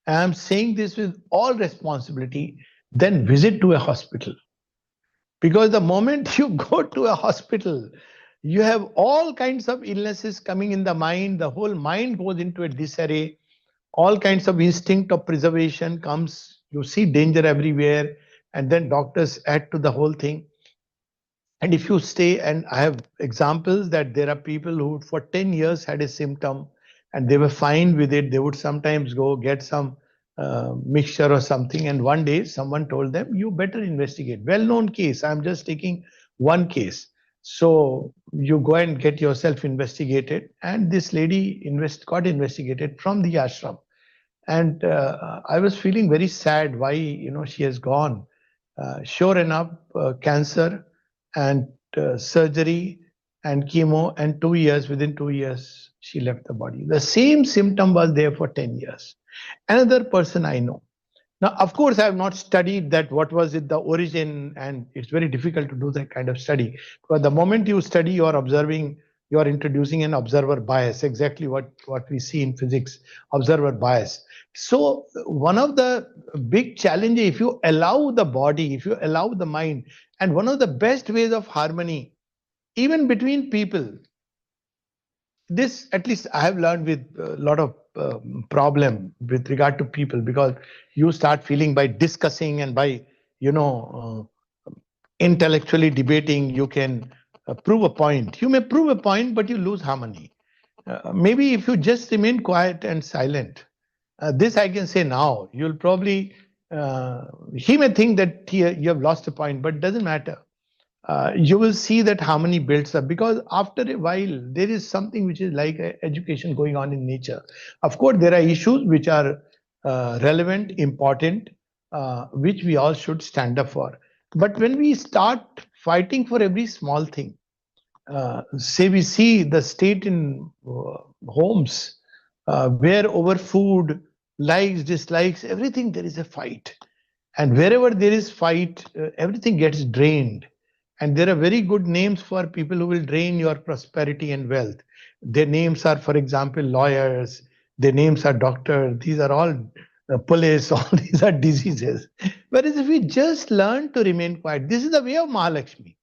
I am saying this with all responsibility than visit to a hospital. Because the moment you go to a hospital, you have all kinds of illnesses coming in the mind. The whole mind goes into a disarray. All kinds of instinct of preservation comes. You see danger everywhere. And then doctors add to the whole thing. And if you stay, and I have examples that there are people who for 10 years had a symptom and they were fine with it. They would sometimes go get some mixture or something. And one day someone told them, you better investigate. Well-known case. I'm just taking one case. So you go and get yourself investigated. And this lady got investigated from the ashram. And I was feeling very sad why, she has gone. Sure enough, cancer and surgery and chemo, and 2 years, within 2 years, she left the body. The same symptom was there for 10 years. Another person I know. Now, of course, I have not studied that, what was it, the origin, and it's very difficult to do that kind of study. But the moment you study, you are observing, you are introducing an observer bias, exactly what we see in physics, observer bias. So one of the big challenges, if you allow the body, if you allow the mind, and one of the best ways of harmony, even between people, this at least I have learned with a lot of problem with regard to people, because you start feeling by discussing and by intellectually debating, you can prove a point. You may prove a point, but you lose harmony. Maybe if you just remain quiet and silent, this I can say now, you'll probably he may think that you have lost a point, but it doesn't matter. You will see that harmony builds up, because after a while there is something which is like education going on in nature. Of course, there are issues which are relevant, important, which we all should stand up for. But when we start fighting for every small thing, say we see the state in homes where over food, likes, dislikes, everything there is a fight. And wherever there is fight, everything gets drained. And there are very good names for people who will drain your prosperity and wealth. Their names are, for example, lawyers. Their names are doctor. These are all police. All these are diseases. Whereas if we just learn to remain quiet, this is the way of Mahalakshmi.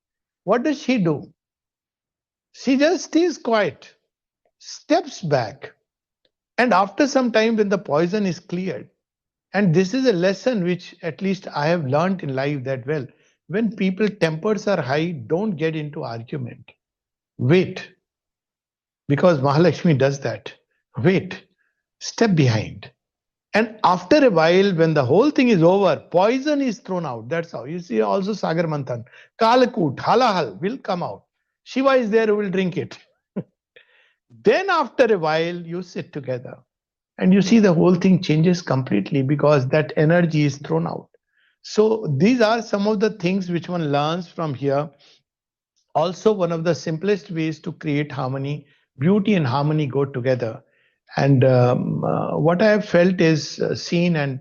What does she do? She just stays quiet, steps back, and after some time, when the poison is cleared, and this is a lesson which at least I have learned in life that well, when people tempers are high, don't get into argument. Wait, because Mahalakshmi does that. Wait, step behind. And after a while, when the whole thing is over, poison is thrown out. That's how. You see also Sagar Manthan. Kalakut, halahal will come out. Shiva is there who will drink it. Then after a while, you sit together and you see the whole thing changes completely because that energy is thrown out. So these are some of the things which one learns from here. Also, one of the simplest ways to create harmony, beauty and harmony go together. And what I have felt is seen, and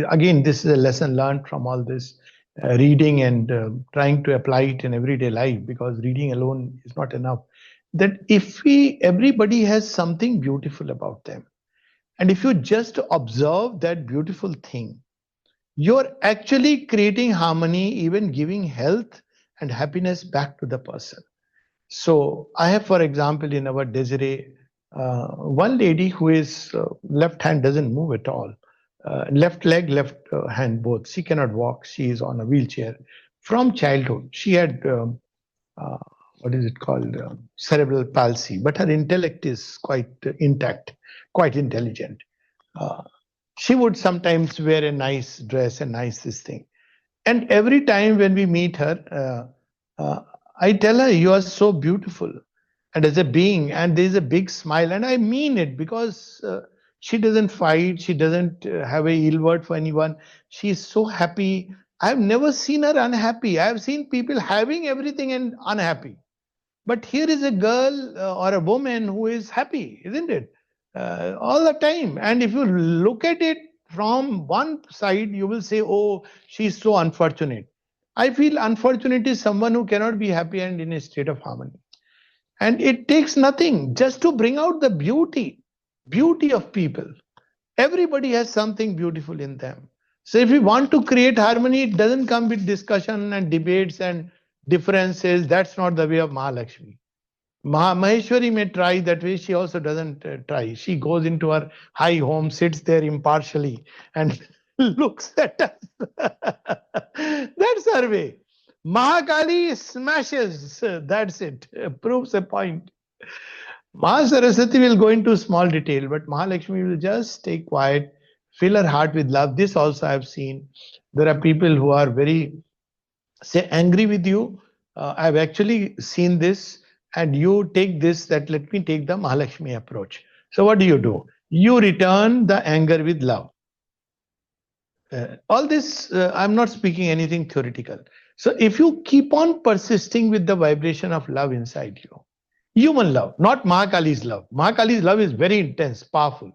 again, this is a lesson learned from all this reading and trying to apply it in everyday life because reading alone is not enough. That if everybody has something beautiful about them, and if you just observe that beautiful thing, you're actually creating harmony, even giving health and happiness back to the person. So I have, for example, in our Desiree, one lady who is left hand doesn't move at all. Left leg, left hand, both. She cannot walk. She is on a wheelchair. From childhood, she had uh, what is it called? Cerebral palsy, but her intellect is quite intact, quite intelligent. Uh, she would sometimes wear a nice dress, a nice this thing. And every time when we meet her, I tell her, "You are so beautiful." And as a being, and there's a big smile, and I mean it because she doesn't fight, she doesn't have a ill word for anyone. She's so happy. I've never seen her unhappy. I've seen people having everything and unhappy. But here is a girl or a woman who is happy, isn't it? All the time. And if you look at it from one side, you will say, oh, she's so unfortunate. I feel unfortunate is someone who cannot be happy and in a state of harmony. And it takes nothing just to bring out the beauty of people. Everybody has something beautiful in them. So if we want to create harmony, it doesn't come with discussion and debates and differences. That's not the way of Mahalakshmi. Maheshwari may try that way. She also doesn't try. She goes into her high home, sits there impartially, and looks at us. That's her way. Mahakali smashes. That's it. Proves a point. Mahasaraswati will go into small detail, but Mahalakshmi will just stay quiet, fill her heart with love. This also I've seen. There are people who are very, say, angry with you. I've actually seen this, and you take this that let me take the Mahalakshmi approach. So what do? You return the anger with love. All this, I'm not speaking anything theoretical. So if you keep on persisting with the vibration of love inside you, human love, not Mahakali's love. Mahakali's love is very intense, powerful,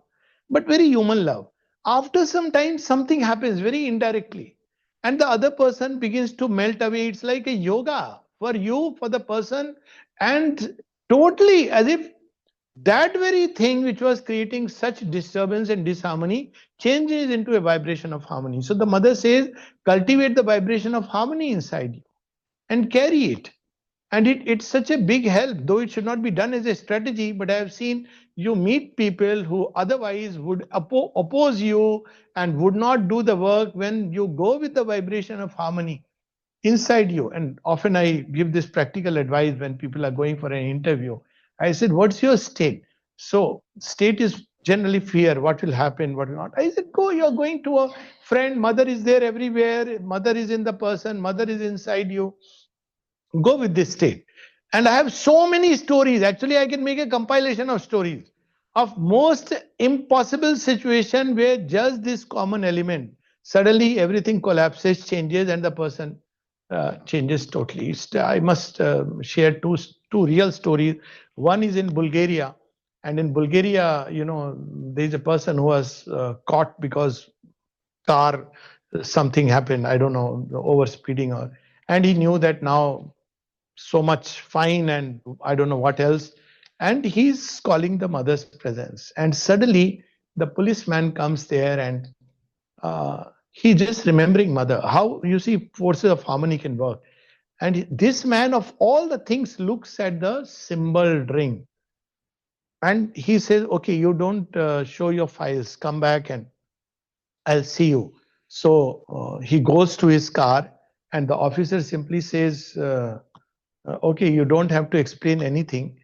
but very human love. After some time, something happens very indirectly, and the other person begins to melt away. It's like a yoga for you, for the person, and totally as if that very thing which was creating such disturbance and disharmony changes into a vibration of harmony. So the mother says, cultivate the vibration of harmony inside you and carry it. And it's such a big help, though it should not be done as a strategy. But I have seen you meet people who otherwise would oppose you and would not do the work when you go with the vibration of harmony inside you. And often I give this practical advice when people are going for an interview. I said, what's your state? So state is generally fear. What will happen? What will not? I said, go, you're going to a friend. Mother is there everywhere. Mother is in the person. Mother is inside you. Go with this state. And I have so many stories. Actually, I can make a compilation of stories of most impossible situation where just this common element, suddenly everything collapses, changes, and the person changes totally. I must share two real stories. One is in Bulgaria, and in Bulgaria, there is a person who was caught because car something happened. I don't know, over speeding, and he knew that now so much fine and I don't know what else, and he's calling the mother's presence, and suddenly the policeman comes there and he just remembering mother. How you see forces of harmony can work. And this man, of all the things, looks at the symbol ring and he says, okay, you don't show your files, come back and I'll see you. So he goes to his car and the officer simply says, okay, you don't have to explain anything.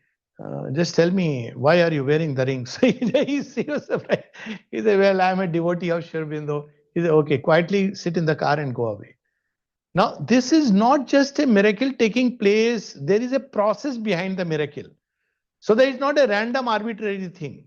Just tell me, why are you wearing the ring? So he was surprised. He said, well, I'm a devotee of Sri Aurobindo. He said, okay, quietly sit in the car and go away. Now, this is not just a miracle taking place. There is a process behind the miracle. So there is not a random arbitrary thing.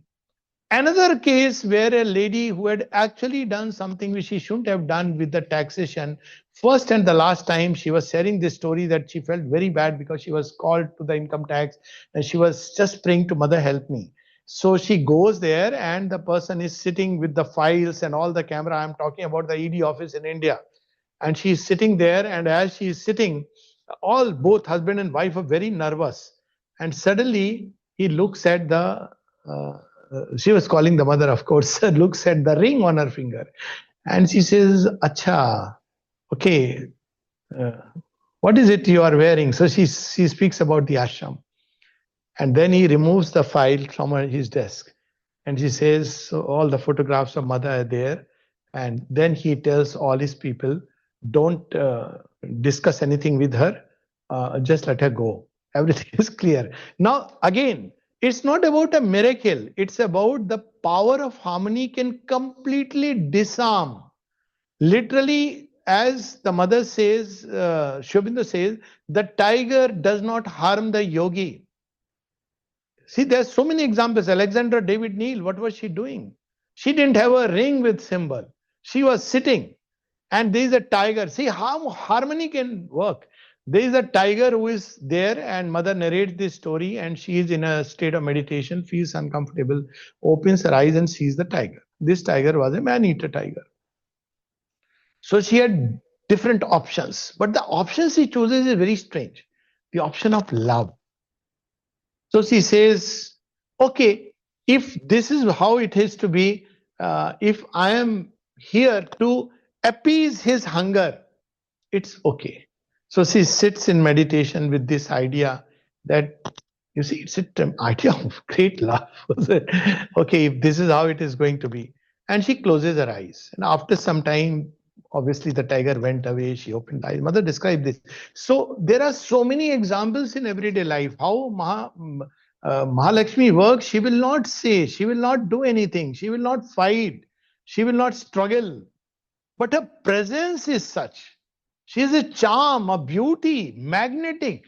Another case where a lady who had actually done something which she shouldn't have done with the taxation, first and the last time she was sharing this story that she felt very bad because she was called to the income tax and she was just praying to Mother, help me. So she goes there and the person is sitting with the files and all the camera. I'm talking about the ED office in India. And she's sitting there, and as she's sitting, both husband and wife are very nervous. And suddenly he looks at she was calling the mother, of course, looks at the ring on her finger. And she says, Acha, okay, what is it you are wearing? So she speaks about the ashram. And then he removes the file from his desk. And she says, so all the photographs of mother are there. And then he tells all his people, don't discuss anything with her. Just let her go. Everything is clear. Now, again, it's not about a miracle. It's about the power of harmony can completely disarm. Literally, as the mother says, Sri Aurobindo says, the tiger does not harm the yogi. See, there's so many examples. Alexandra David Neal, what was she doing? She didn't have a ring with symbol. She was sitting and there is a tiger. See how harmony can work. There is a tiger who is there and mother narrates this story and she is in a state of meditation, feels uncomfortable, opens her eyes and sees the tiger. This tiger was a man-eater tiger. So she had different options, but the option she chooses is very strange. The option of love. So she says, okay, if this is how it is to be, if I am here to appease his hunger, it's okay. So she sits in meditation with this idea that, you see, it's an idea of great love. Okay, if this is how it is going to be. And she closes her eyes. And after some time, obviously the tiger went away. She opened the eyes. Mother described this. So there are so many examples in everyday life. How Mahalaxshmi works, she will not say, she will not do anything. She will not fight. She will not struggle. But her presence is such. She is a charm, a beauty, magnetic.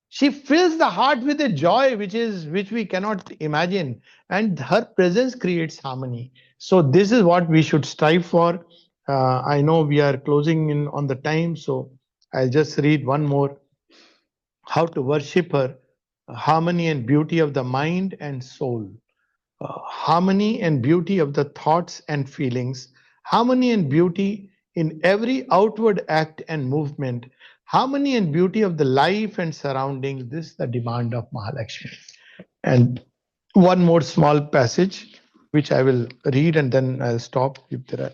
She fills the heart with a joy which we cannot imagine, and her presence creates harmony. So this is what we should strive for. I know we are closing in on the time, so I'll just read one more. How to worship her: harmony and beauty of the mind and soul, harmony and beauty of the thoughts and feelings, harmony and beauty in every outward act and movement, harmony and beauty of the life and surroundings. This is the demand of Mahalaxshmi. And one more small passage, which I will read and then I'll stop. If there are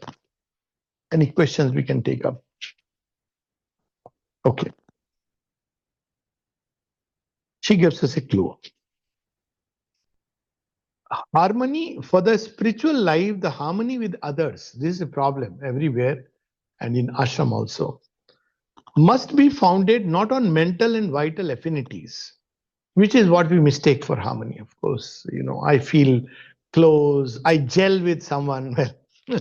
any questions, we can take up. Okay. She gives us a clue. Harmony for the spiritual life, the harmony with others. This is a problem everywhere and in ashram also. Must be founded not on mental and vital affinities, which is what we mistake for harmony. Of course, I feel close, I gel with someone well,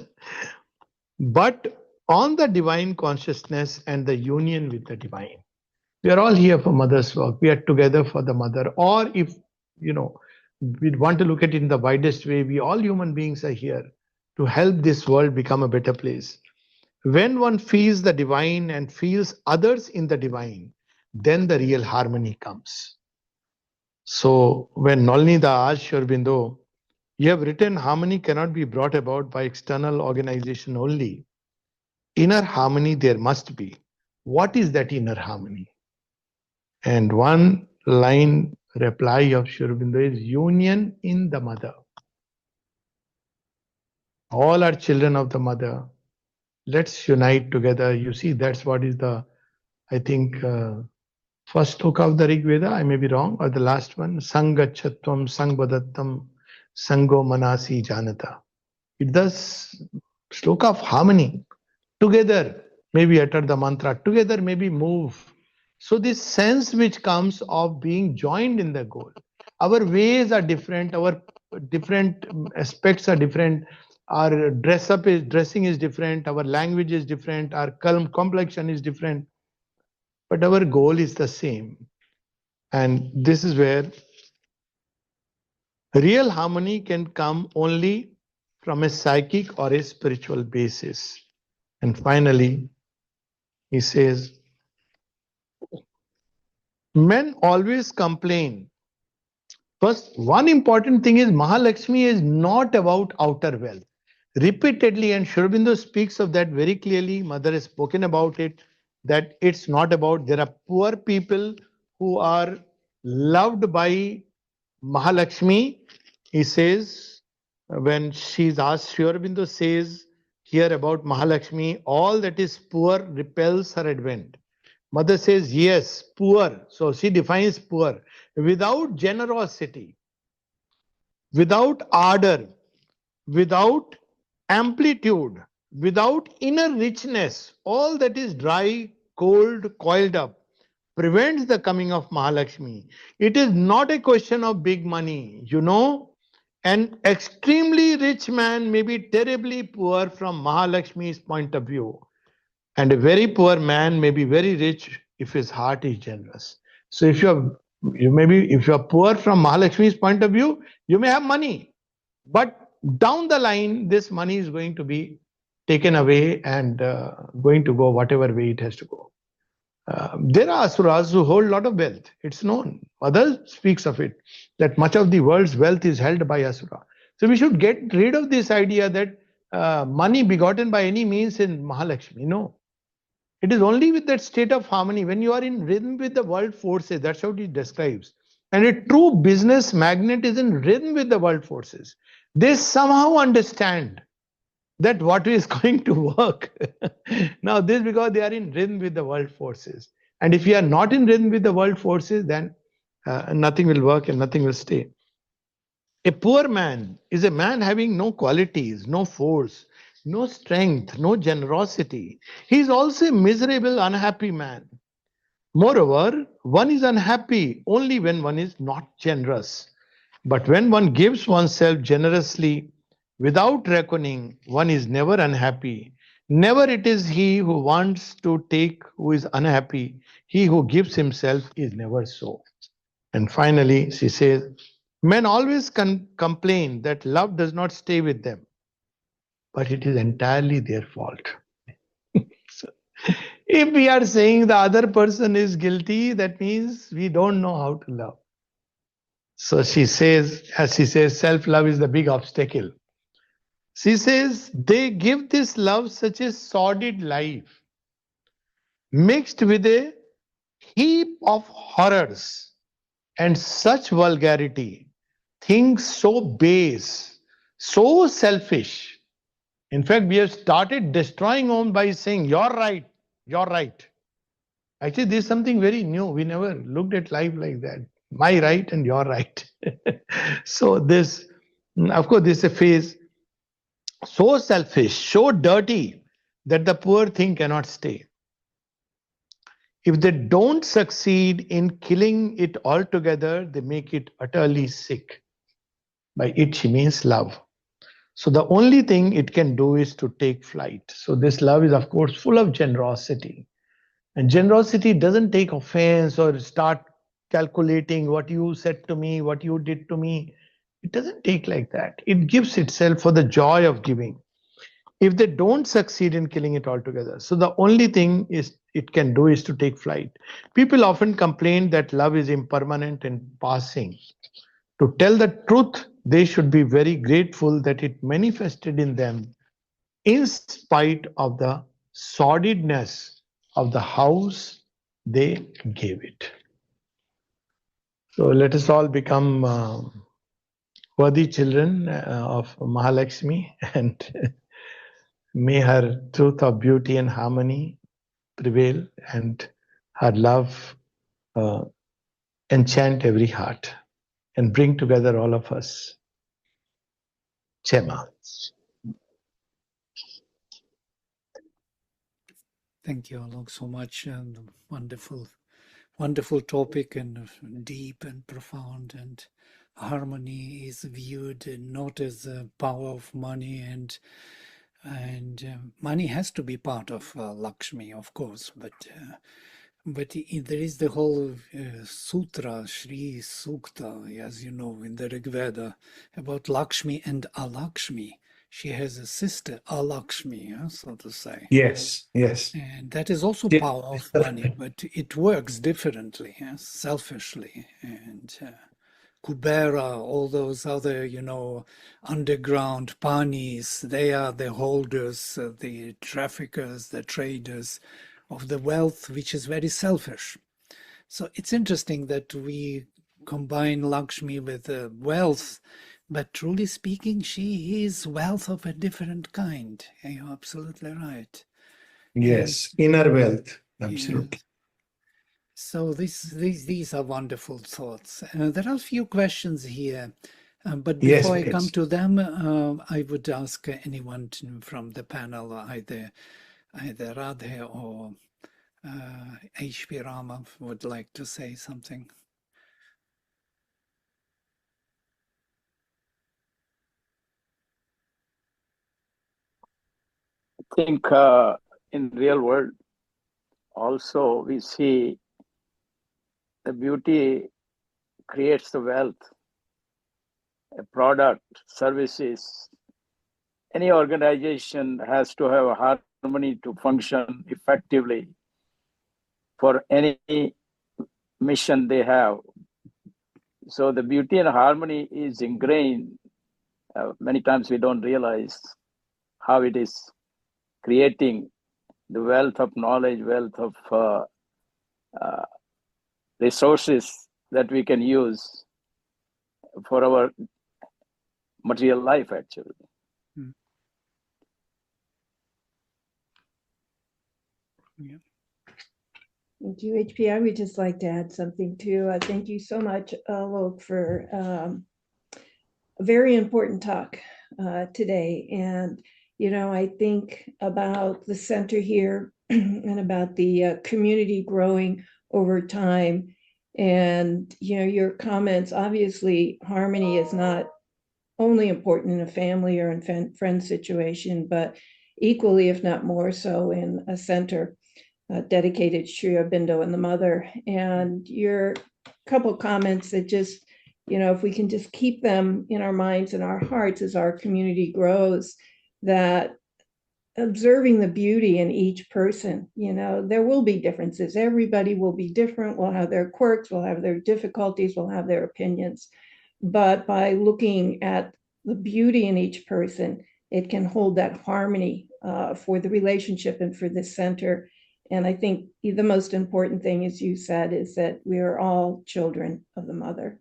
but on the divine consciousness and the union with the divine. We are all here for mother's work. We are together for the mother. Or if, we want to look at it in the widest way, we all human beings are here to help this world become a better place. When one feels the divine and feels others in the divine, then the real harmony comes. So when Nalnida asked Sri Aurobindo, you have written harmony cannot be brought about by external organization only. Inner harmony there must be. What is that inner harmony? And one line reply of Sri Aurobindo is union in the mother. All are children of the mother. Let's unite together. You see, that's what is the, I think, first sloka of the Rig Veda. I may be wrong, or the last one. Sangachatvam Sangvadattam Sango Manasi Janata. It's the sloka of harmony. Together, maybe utter the mantra. Together, maybe move. So this sense which comes of being joined in the goal. Our ways are different. Our different aspects are different. Our dressing is different. Our language is different. Our complexion is different. But our goal is the same. And this is where real harmony can come only from a psychic or a spiritual basis. And finally, he says, men always complain. First, one important thing is Mahalaxshmi is not about outer wealth. Repeatedly, and Sri Aurobindo speaks of that very clearly. Mother has spoken about it, that it's not about, there are poor people who are loved by Mahalakshmi. He says, when she's asked, Sri Aurobindo says here about Mahalakshmi, all that is poor repels her advent. Mother says, yes, poor. So she defines poor. Without generosity, without ardor, without amplitude, without inner richness, all that is dry, cold, coiled up, prevents the coming of Mahalakshmi. It is not a question of big money. You know, an extremely rich man may be terribly poor from Mahalakshmi's point of view. And a very poor man may be very rich if his heart is generous. So if if you're poor from Mahalakshmi's point of view, you may have money. But down the line, this money is going to be taken away and going to go whatever way it has to go. There are asuras who hold a lot of wealth. It's known. Others speaks of it, that much of the world's wealth is held by asura. So we should get rid of this idea that money begotten by any means is Mahalakshmi. No. It is only with that state of harmony, when you are in rhythm with the world forces. That's how it describes. And a true business magnate is in rhythm with the world forces. They somehow understand that what is going to work. Now, this because they are in rhythm with the world forces. And if you are not in rhythm with the world forces, then nothing will work and nothing will stay. A poor man is a man having no qualities, no force, no strength, no generosity. He is also a miserable, unhappy man. Moreover, one is unhappy only when one is not generous. But when one gives oneself generously without reckoning, one is never unhappy. Never it is he who wants to take who is unhappy. He who gives himself is never so. And finally, she says, men always complain that love does not stay with them, but it is entirely their fault. So, if we are saying the other person is guilty, that means we don't know how to love. So she says, as she says, self-love is the big obstacle. She says, they give this love such a sordid life, mixed with a heap of horrors and such vulgarity, things so base, so selfish. In fact, we have started destroying homes by saying, you're right, you're right. Actually, this is something very new. We never looked at life like that. My right and your right. So this, of course, this is a phase so selfish, so dirty that the poor thing cannot stay. If they don't succeed in killing it altogether, they make it utterly sick. By it, she means love. So the only thing it can do is to take flight. So this love is, of course, full of generosity. And generosity doesn't take offense or start calculating what you said to me, what you did to me. It doesn't take like that. It gives itself for the joy of giving. if they don't succeed in killing it altogether. So the only thing is it can do is to take flight. People often complain that love is impermanent and passing. To tell the truth, they should be very grateful that it manifested in them in spite of the sordidness of the house they gave it. So let us all become worthy children of Mahalaxshmi, and may her truth of beauty and harmony prevail, and her love uh, enchant every heart and bring together all of us. Chema. Thank you, Alok, so much. And wonderful topic, and deep and profound. And harmony is viewed not as the power of money, and money has to be part of Lakshmi, of course, but there is the whole sutra, Sri Sukta, as you know, in the Rig Veda, about Lakshmi and Alakshmi. She has a sister, Alakshmi, so to say. Yes, yes. And that is also Yeah. power of money, but it works differently, selfishly. And Kubera, all those other, underground panis, they are the holders, the traffickers, the traders of the wealth, which is very selfish. So it's interesting that we combine Lakshmi with wealth, but truly speaking, she is wealth of a different kind. You're absolutely right. Yes, inner wealth. Yeah. Absolutely. So these are wonderful thoughts. There are a few questions here, but Yes, before I come please. to them, I would ask anyone from the panel, either Radhe or HP Rama, would like to say something. I think in real world also we see the beauty creates the wealth, a product, services. Any organization has to have a harmony to function effectively for any mission they have. So the beauty and harmony is ingrained. Many times we don't realize how it is creating the wealth of knowledge, wealth of resources that we can use for our material life, actually. Yeah. Thank you, HP. I would just like to add something too. Thank you so much, Alok, for a very important talk today. And, I think about the center here and about the community growing over time. And, your comments, obviously, harmony is not only important in a family or in friend situation, but equally, if not more so, in a center dedicated to Sri Aurobindo and the mother. And your couple comments that just, if we can just keep them in our minds and our hearts as our community grows, that observing the beauty in each person, there will be differences. Everybody will be different, will have their quirks, will have their difficulties, will have their opinions. But by looking at the beauty in each person, it can hold that harmony for the relationship and for the center. And I think the most important thing, as you said, is that we are all children of the mother.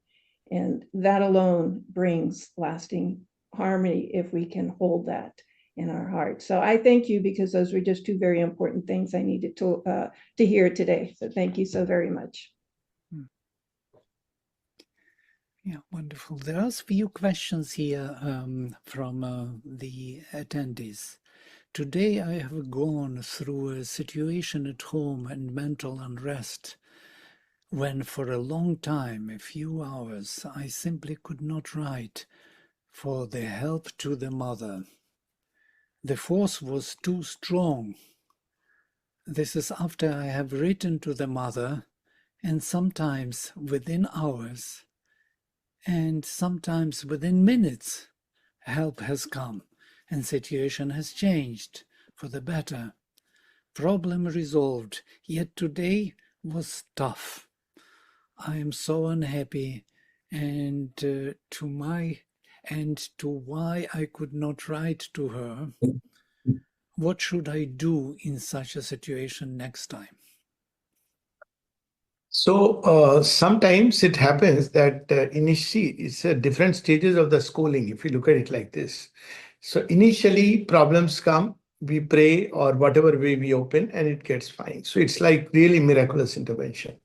And that alone brings lasting harmony if we can hold that in our hearts. So I thank you, because those were just two very important things I needed to hear today. So thank you so very much. Yeah, wonderful. There are a few questions here from the attendees. Today I have gone through a situation at home and mental unrest when for a long time, a few hours, I simply could not write for the help to the mother. The force was too strong. This is after I have written to the mother, and sometimes within hours, and sometimes within minutes, help has come. and situation has changed for the better. Problem resolved, yet today was tough. I am so unhappy, and to why I could not write to her. What should I do in such a situation next time? So sometimes it happens that initially it's different stages of the schooling, if you look at it like this. So initially problems come, we pray or whatever way we open and it gets fine. So it's like really miraculous intervention.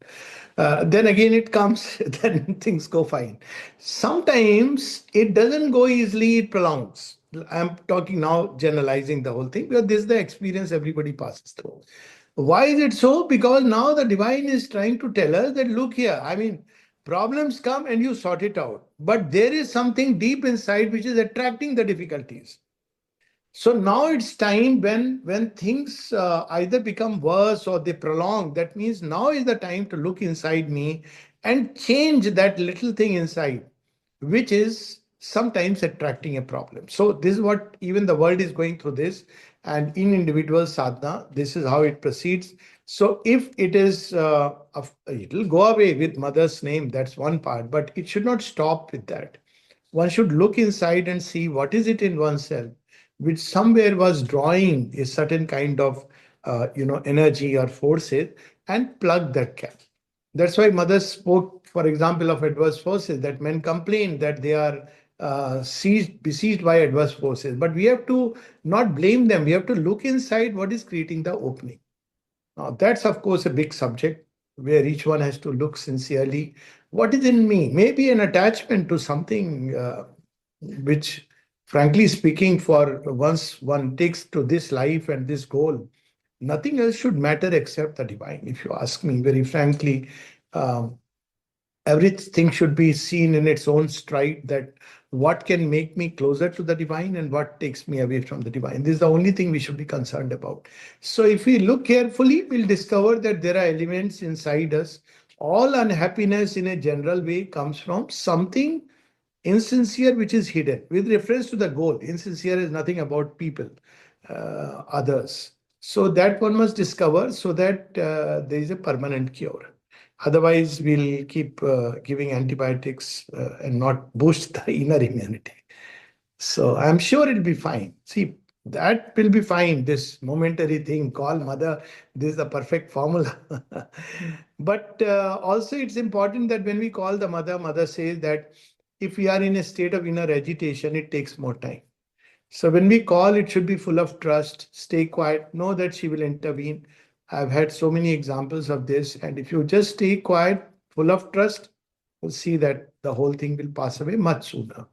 Then again it comes, then things go fine. Sometimes it doesn't go easily, it prolongs. I'm talking now generalizing the whole thing because this is the experience everybody passes through. Why is it so? Because now the divine is trying to tell us that look here, I mean, problems come and you sort it out. But there is something deep inside which is attracting the difficulties. So now it's time when things either become worse or they prolong. That means now is the time to look inside me and change that little thing inside, which is sometimes attracting a problem. So this is what even the world is going through this. And in individual sadhana, this is how it proceeds. So if it is, it will go away with mother's name, that's one part, but it should not stop with that. One should look inside and see what is it in oneself which somewhere was drawing a certain kind of energy or forces and plug that gap. That's why mother spoke, for example, of adverse forces, that men complain that they are besieged by adverse forces. But we have to not blame them. We have to look inside what is creating the opening. Now, that's, of course, a big subject where each one has to look sincerely. What is in me? Maybe an attachment to something which, frankly speaking, for once one takes to this life and this goal, nothing else should matter except the divine. If you ask me very frankly, um, everything should be seen in its own stride, that what can make me closer to the divine and what takes me away from the divine. This is the only thing we should be concerned about. So if we look carefully, we'll discover that there are elements inside us. All unhappiness in a general way comes from something insincere which is hidden with reference to the goal. Insincere is nothing about people, others. So that one must discover so that there is a permanent cure. Otherwise, we'll keep giving antibiotics and not boost the inner immunity. So I'm sure it'll be fine. See, that will be fine. This momentary thing, call mother, this is the perfect formula. But also it's important that when we call the mother, mother says that if we are in a state of inner agitation, it takes more time. So when we call, it should be full of trust, stay quiet, know that she will intervene. I've had so many examples of this. And if you just stay quiet, full of trust, you'll see that the whole thing will pass away much sooner.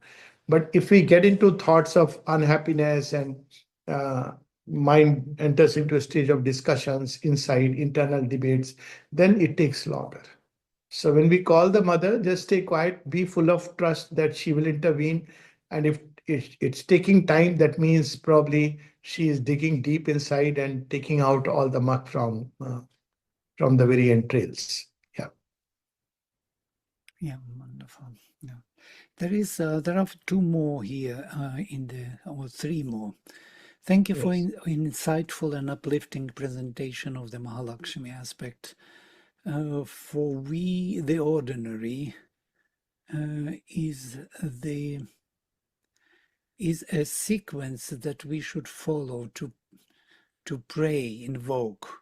But if we get into thoughts of unhappiness and mind enters into a stage of discussions inside, internal debates, then it takes longer. So when we call the mother, just stay quiet, be full of trust that she will intervene. And if it's taking time, that means probably she is digging deep inside and taking out all the muck from the very entrails. Yeah. Yeah, wonderful. Yeah. There are two more here or three more. Thank you for insightful and uplifting presentation of the Mahalaxshmi aspect. For we, the ordinary, is a sequence that we should follow to pray, invoke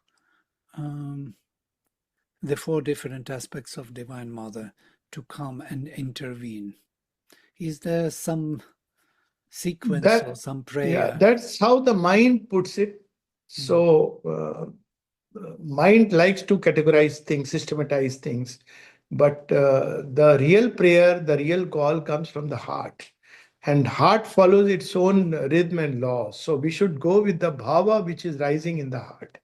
the four different aspects of Divine Mother to come and intervene. Is there some sequence or some prayer? Yeah, that's how the mind puts it. So mind likes to categorize things, systematize things. But the real prayer, the real call comes from the heart. And heart follows its own rhythm and law. So we should go with the bhava which is rising in the heart.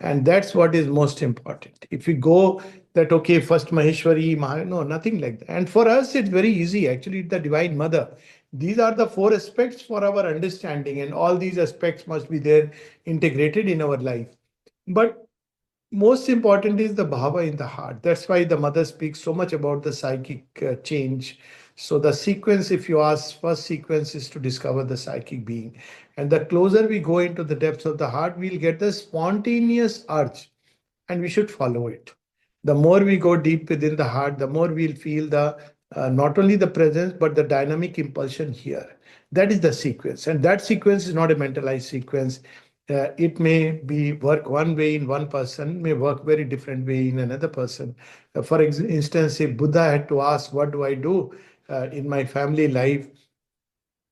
And that's what is most important. If we go that, okay, first Maheshwari, no, nothing like that. And for us, it's very easy. Actually, the Divine Mother. These are the four aspects for our understanding. And all these aspects must be there integrated in our life. But most important is the bhava in the heart. That's why the mother speaks so much about the psychic change. So the sequence, if you ask, first sequence is to discover the psychic being. And the closer we go into the depths of the heart, we'll get the spontaneous urge and we should follow it. The more we go deep within the heart, the more we'll feel the not only the presence, but the dynamic impulsion here. That is the sequence. And that sequence is not a mentalized sequence. It may be work one way in one person, may work very different way in another person. For instance, if Buddha had to ask, what do I do in my family life?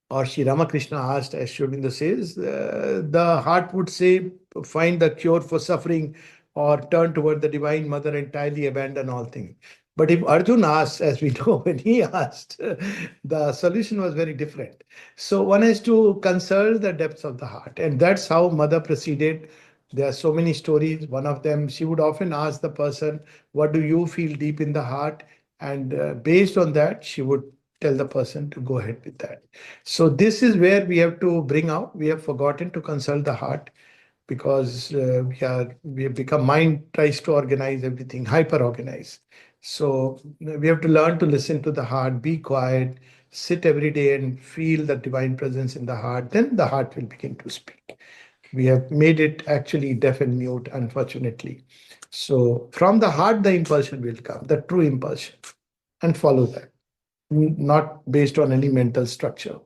Or Sri Ramakrishna asked, as Sri Aurobindo says, the heart would say, find the cure for suffering or turn toward the Divine Mother, entirely abandon all things. But if Arjun asked, as we know, when he asked, the solution was very different. So one has to consult the depths of the heart. And that's how Mother proceeded. There are so many stories. One of them, she would often ask the person, what do you feel deep in the heart? And based on that, she would tell the person to go ahead with that. So this is where we have to bring out. We have forgotten to consult the heart because we have become mind tries to organize everything, hyper organize. So we have to learn to listen to the heart, be quiet, sit every day and feel the divine presence in the heart. Then the heart will begin to speak. We have made it actually deaf and mute, unfortunately. So from the heart, the impulsion will come, the true impulsion, and follow that, not based on any mental structure.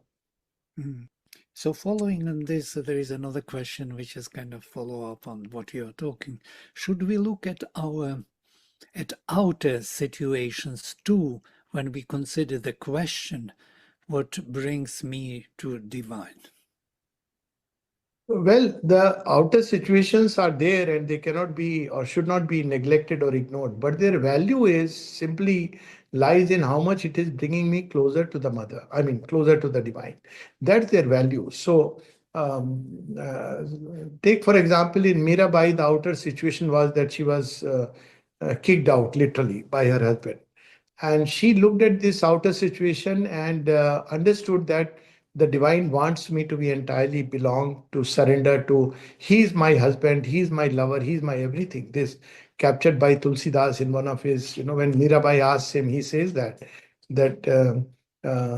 Mm. So following on this, there is another question which is kind of follow up on what you are talking. Should we look at outer situations too when we consider the question, what brings me to divine? Well, the outer situations are there and they cannot be or should not be neglected or ignored. But their value is simply lies in how much it is bringing me closer to the mother. I mean, closer to the divine. That's their value. So, take for example, in Mirabai, the outer situation was that she was kicked out literally by her husband. And she looked at this outer situation and understood that the divine wants me to be entirely belong, to surrender to. He's my husband, he's my lover, he's my everything. This captured by Tulsidas in one of his, when Mirabai asks him, he says that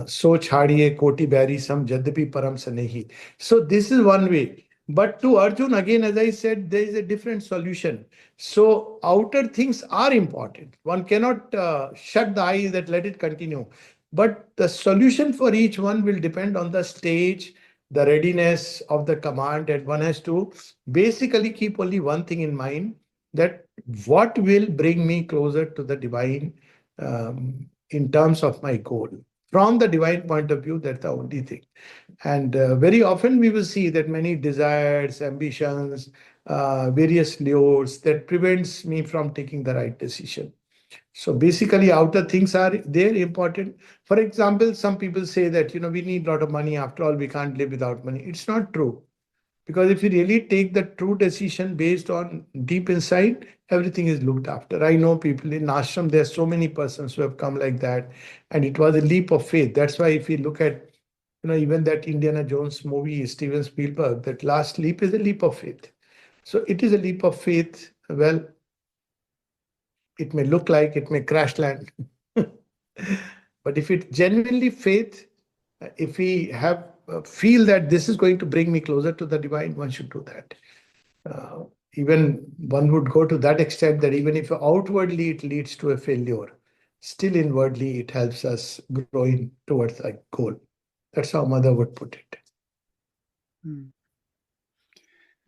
so chhadiye koti bari sam jadapi param sanehi. So this is one way. But to Arjun, again, as I said, there is a different solution. So outer things are important. One cannot shut the eyes that let it continue. But the solution for each one will depend on the stage, the readiness of the command, and one has to basically keep only one thing in mind, that what will bring me closer to the divine in terms of my goal. From the divine point of view, that's the only thing. And very often we will see that many desires, ambitions, various lures that prevents me from taking the right decision. So basically, outer things are they're important. For example, some people say that we need a lot of money. After all, we can't live without money. It's not true. Because if you really take the true decision based on deep inside, everything is looked after. I know people in ashram, there's so many persons who have come like that. And it was a leap of faith. That's why if you look at, even that Indiana Jones movie, Steven Spielberg, that last leap is a leap of faith. So it is a leap of faith. Well, it may look like it may crash land. But if it's genuinely faith, if we have feel that this is going to bring me closer to the divine, one should do that. Even one would go to that extent that even if outwardly it leads to a failure, still inwardly it helps us growing towards a goal. That's how Mother would put it.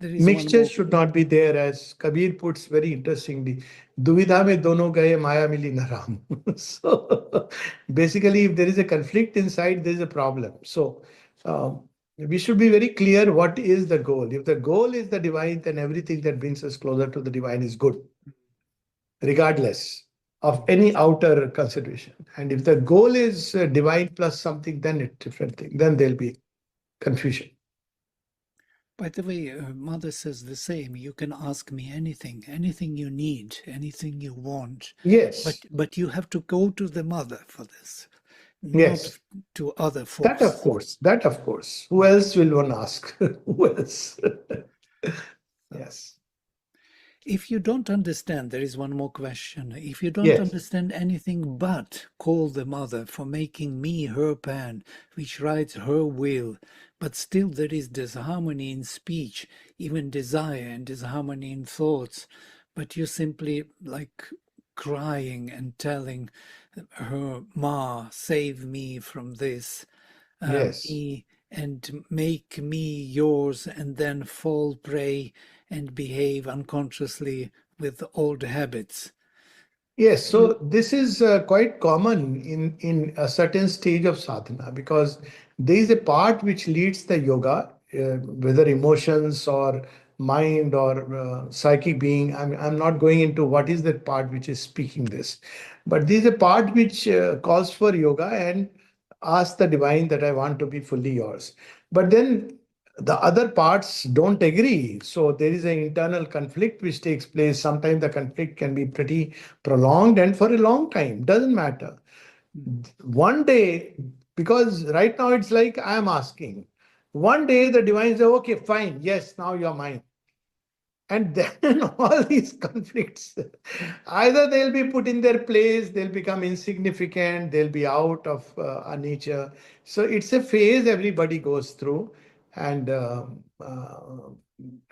Mixture should not be there, as Kabir puts very interestingly. Duvidha mein dono gaye, maya mili na ram. So basically, if there is a conflict inside, there is a problem. So we should be very clear what is the goal. If the goal is the divine, then everything that brings us closer to the divine is good, regardless of any outer consideration. And if the goal is divine plus something, then it's different thing. Then there'll be confusion. By the way, Mother says the same. You can ask me anything you need, anything you want. Yes. But you have to go to the Mother for this, yes. not to other folks. That of course. Who else will one ask? Who else? Yes. If you don't understand, there is one more question. If you don't Yes. understand anything but call the mother for making me her pen, which writes her will, but still there is disharmony in speech, even desire and disharmony in thoughts, but you simply like crying and telling her, Ma, save me from this, Yes. me and make me yours, and then fall prey and behave unconsciously with old habits. Yes, so this is quite common in a certain stage of sadhana, because there is a part which leads the yoga, whether emotions or mind or psychic being. I'm not going into what is that part which is speaking this, but there is a part which calls for yoga and asks the divine that I want to be fully yours. But then the other parts don't agree. So there is an internal conflict which takes place. Sometimes the conflict can be pretty prolonged and for a long time, doesn't matter. One day, because right now it's like I am asking, one day the divine says, okay, fine, yes, now you're mine. And then all these conflicts, either they'll be put in their place, they'll become insignificant, they'll be out of our nature. So it's a phase everybody goes through. And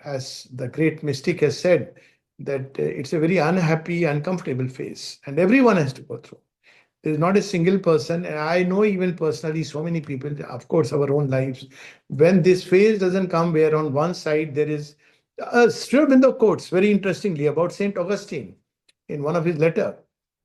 as the great mystic has said, that it's a very unhappy, uncomfortable phase, and everyone has to go through. There's not a single person, and I know even personally so many people, of course, our own lives, when this phase doesn't come, where on one side there is Sri Aurobindo quotes very interestingly about Saint Augustine in one of his letter.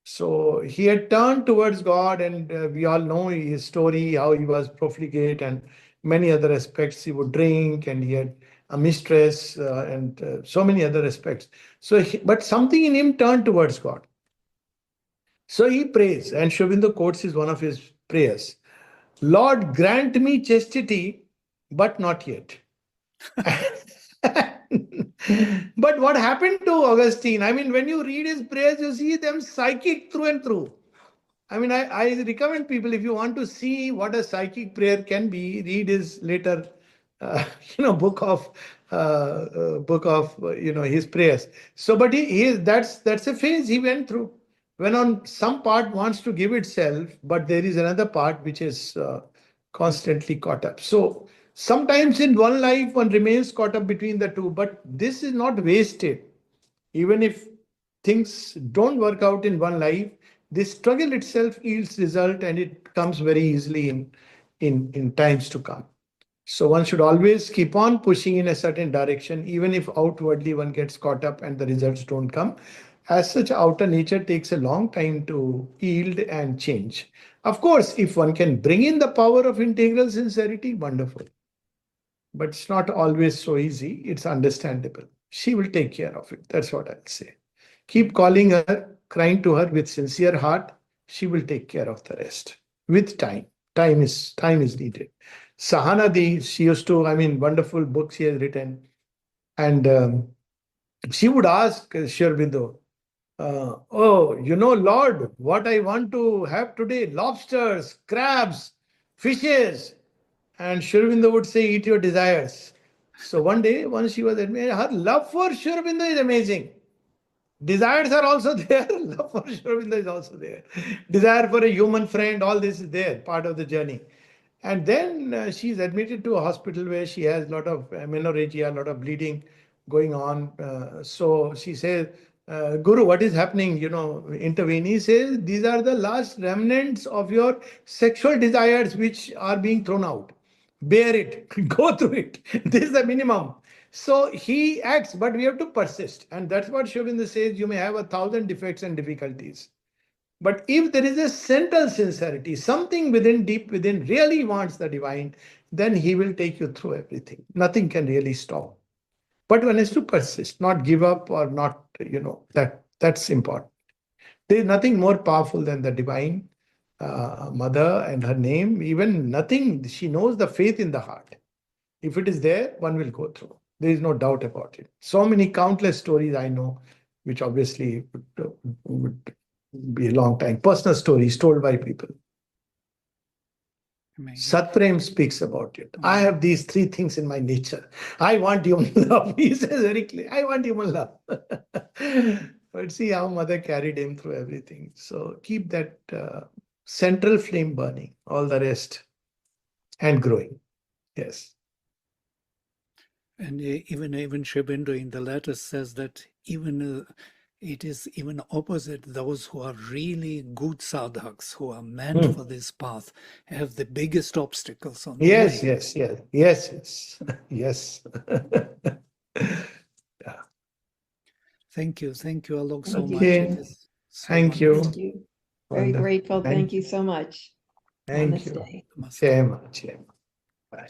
So he had turned towards God, and we all know his story, how he was profligate and many other aspects. He would drink, and he had a mistress, and so many other aspects. But something in him turned towards God. So he prays, and Sri Aurobindo quotes is one of his prayers. Lord, grant me chastity, but not yet. But what happened to Augustine? I mean, when you read his prayers, you see them psychic through and through. I mean, I recommend people, if you want to see what a psychic prayer can be, read his later, uh, book of his prayers. So, but that's a phase he went through. When on some part wants to give itself, but there is another part which is constantly caught up. So sometimes in one life one remains caught up between the two, but this is not wasted. Even if things don't work out in one life, this struggle itself yields result, and it comes very easily in times to come. So one should always keep on pushing in a certain direction, even if outwardly one gets caught up and the results don't come. As such, outer nature takes a long time to yield and change. Of course, if one can bring in the power of integral sincerity, wonderful. But it's not always so easy. It's understandable. She will take care of it. That's what I'll say. Keep calling her, crying to her with sincere heart. She will take care of the rest with time. Time is needed. Sahanadi, she used to, I mean, wonderful books she has written. And she would ask Sri Aurobindo, oh, Lord, what I want to have today, lobsters, crabs, fishes. And Sri Aurobindo would say, eat your desires. So one day, once she was admitted, her love for Sri Aurobindo is amazing. Desires are also there. Love for Sri Aurobindo is also there. Desire for a human friend, all this is there, part of the journey. And then she's admitted to a hospital where she has a lot of menorrhagia, a lot of bleeding going on. So she says, Guru, what is happening? Intervene. He says, these are the last remnants of your sexual desires which are being thrown out. Bear it, go through it. This is the minimum. So he acts, but we have to persist. And that's what Sri Aurobindo says, you may have 1,000 defects and difficulties. But if there is a central sincerity, something within, deep within, really wants the divine, then he will take you through everything. Nothing can really stop. But one has to persist, not give up or not, that's important. There is nothing more powerful than the divine mother and her name. Even nothing, she knows the faith in the heart. If it is there, one will go through. There is no doubt about it. So many countless stories I know, which obviously would be a long time. Personal stories told by people. Amazing. Satprem speaks about it. I have these three things in my nature. I want human love. He says very clearly, I want human love. But see how mother carried him through everything. So keep that central flame burning, all the rest, and growing. Yes. And even Sri Aurobindo in the letter says that even it is even opposite. Those who are really good sadhaks, who are meant for this path, have the biggest obstacles on the Yes, way. yes, yes, yes, yes, yes. Thank you, Alok, so much. Okay. It is so Thank you. wonderful. Thank you. Very Wonderful. grateful. Thank you so much. Thank Namaste. you. Namaste. Jai Ma, Jai Ma. Bye.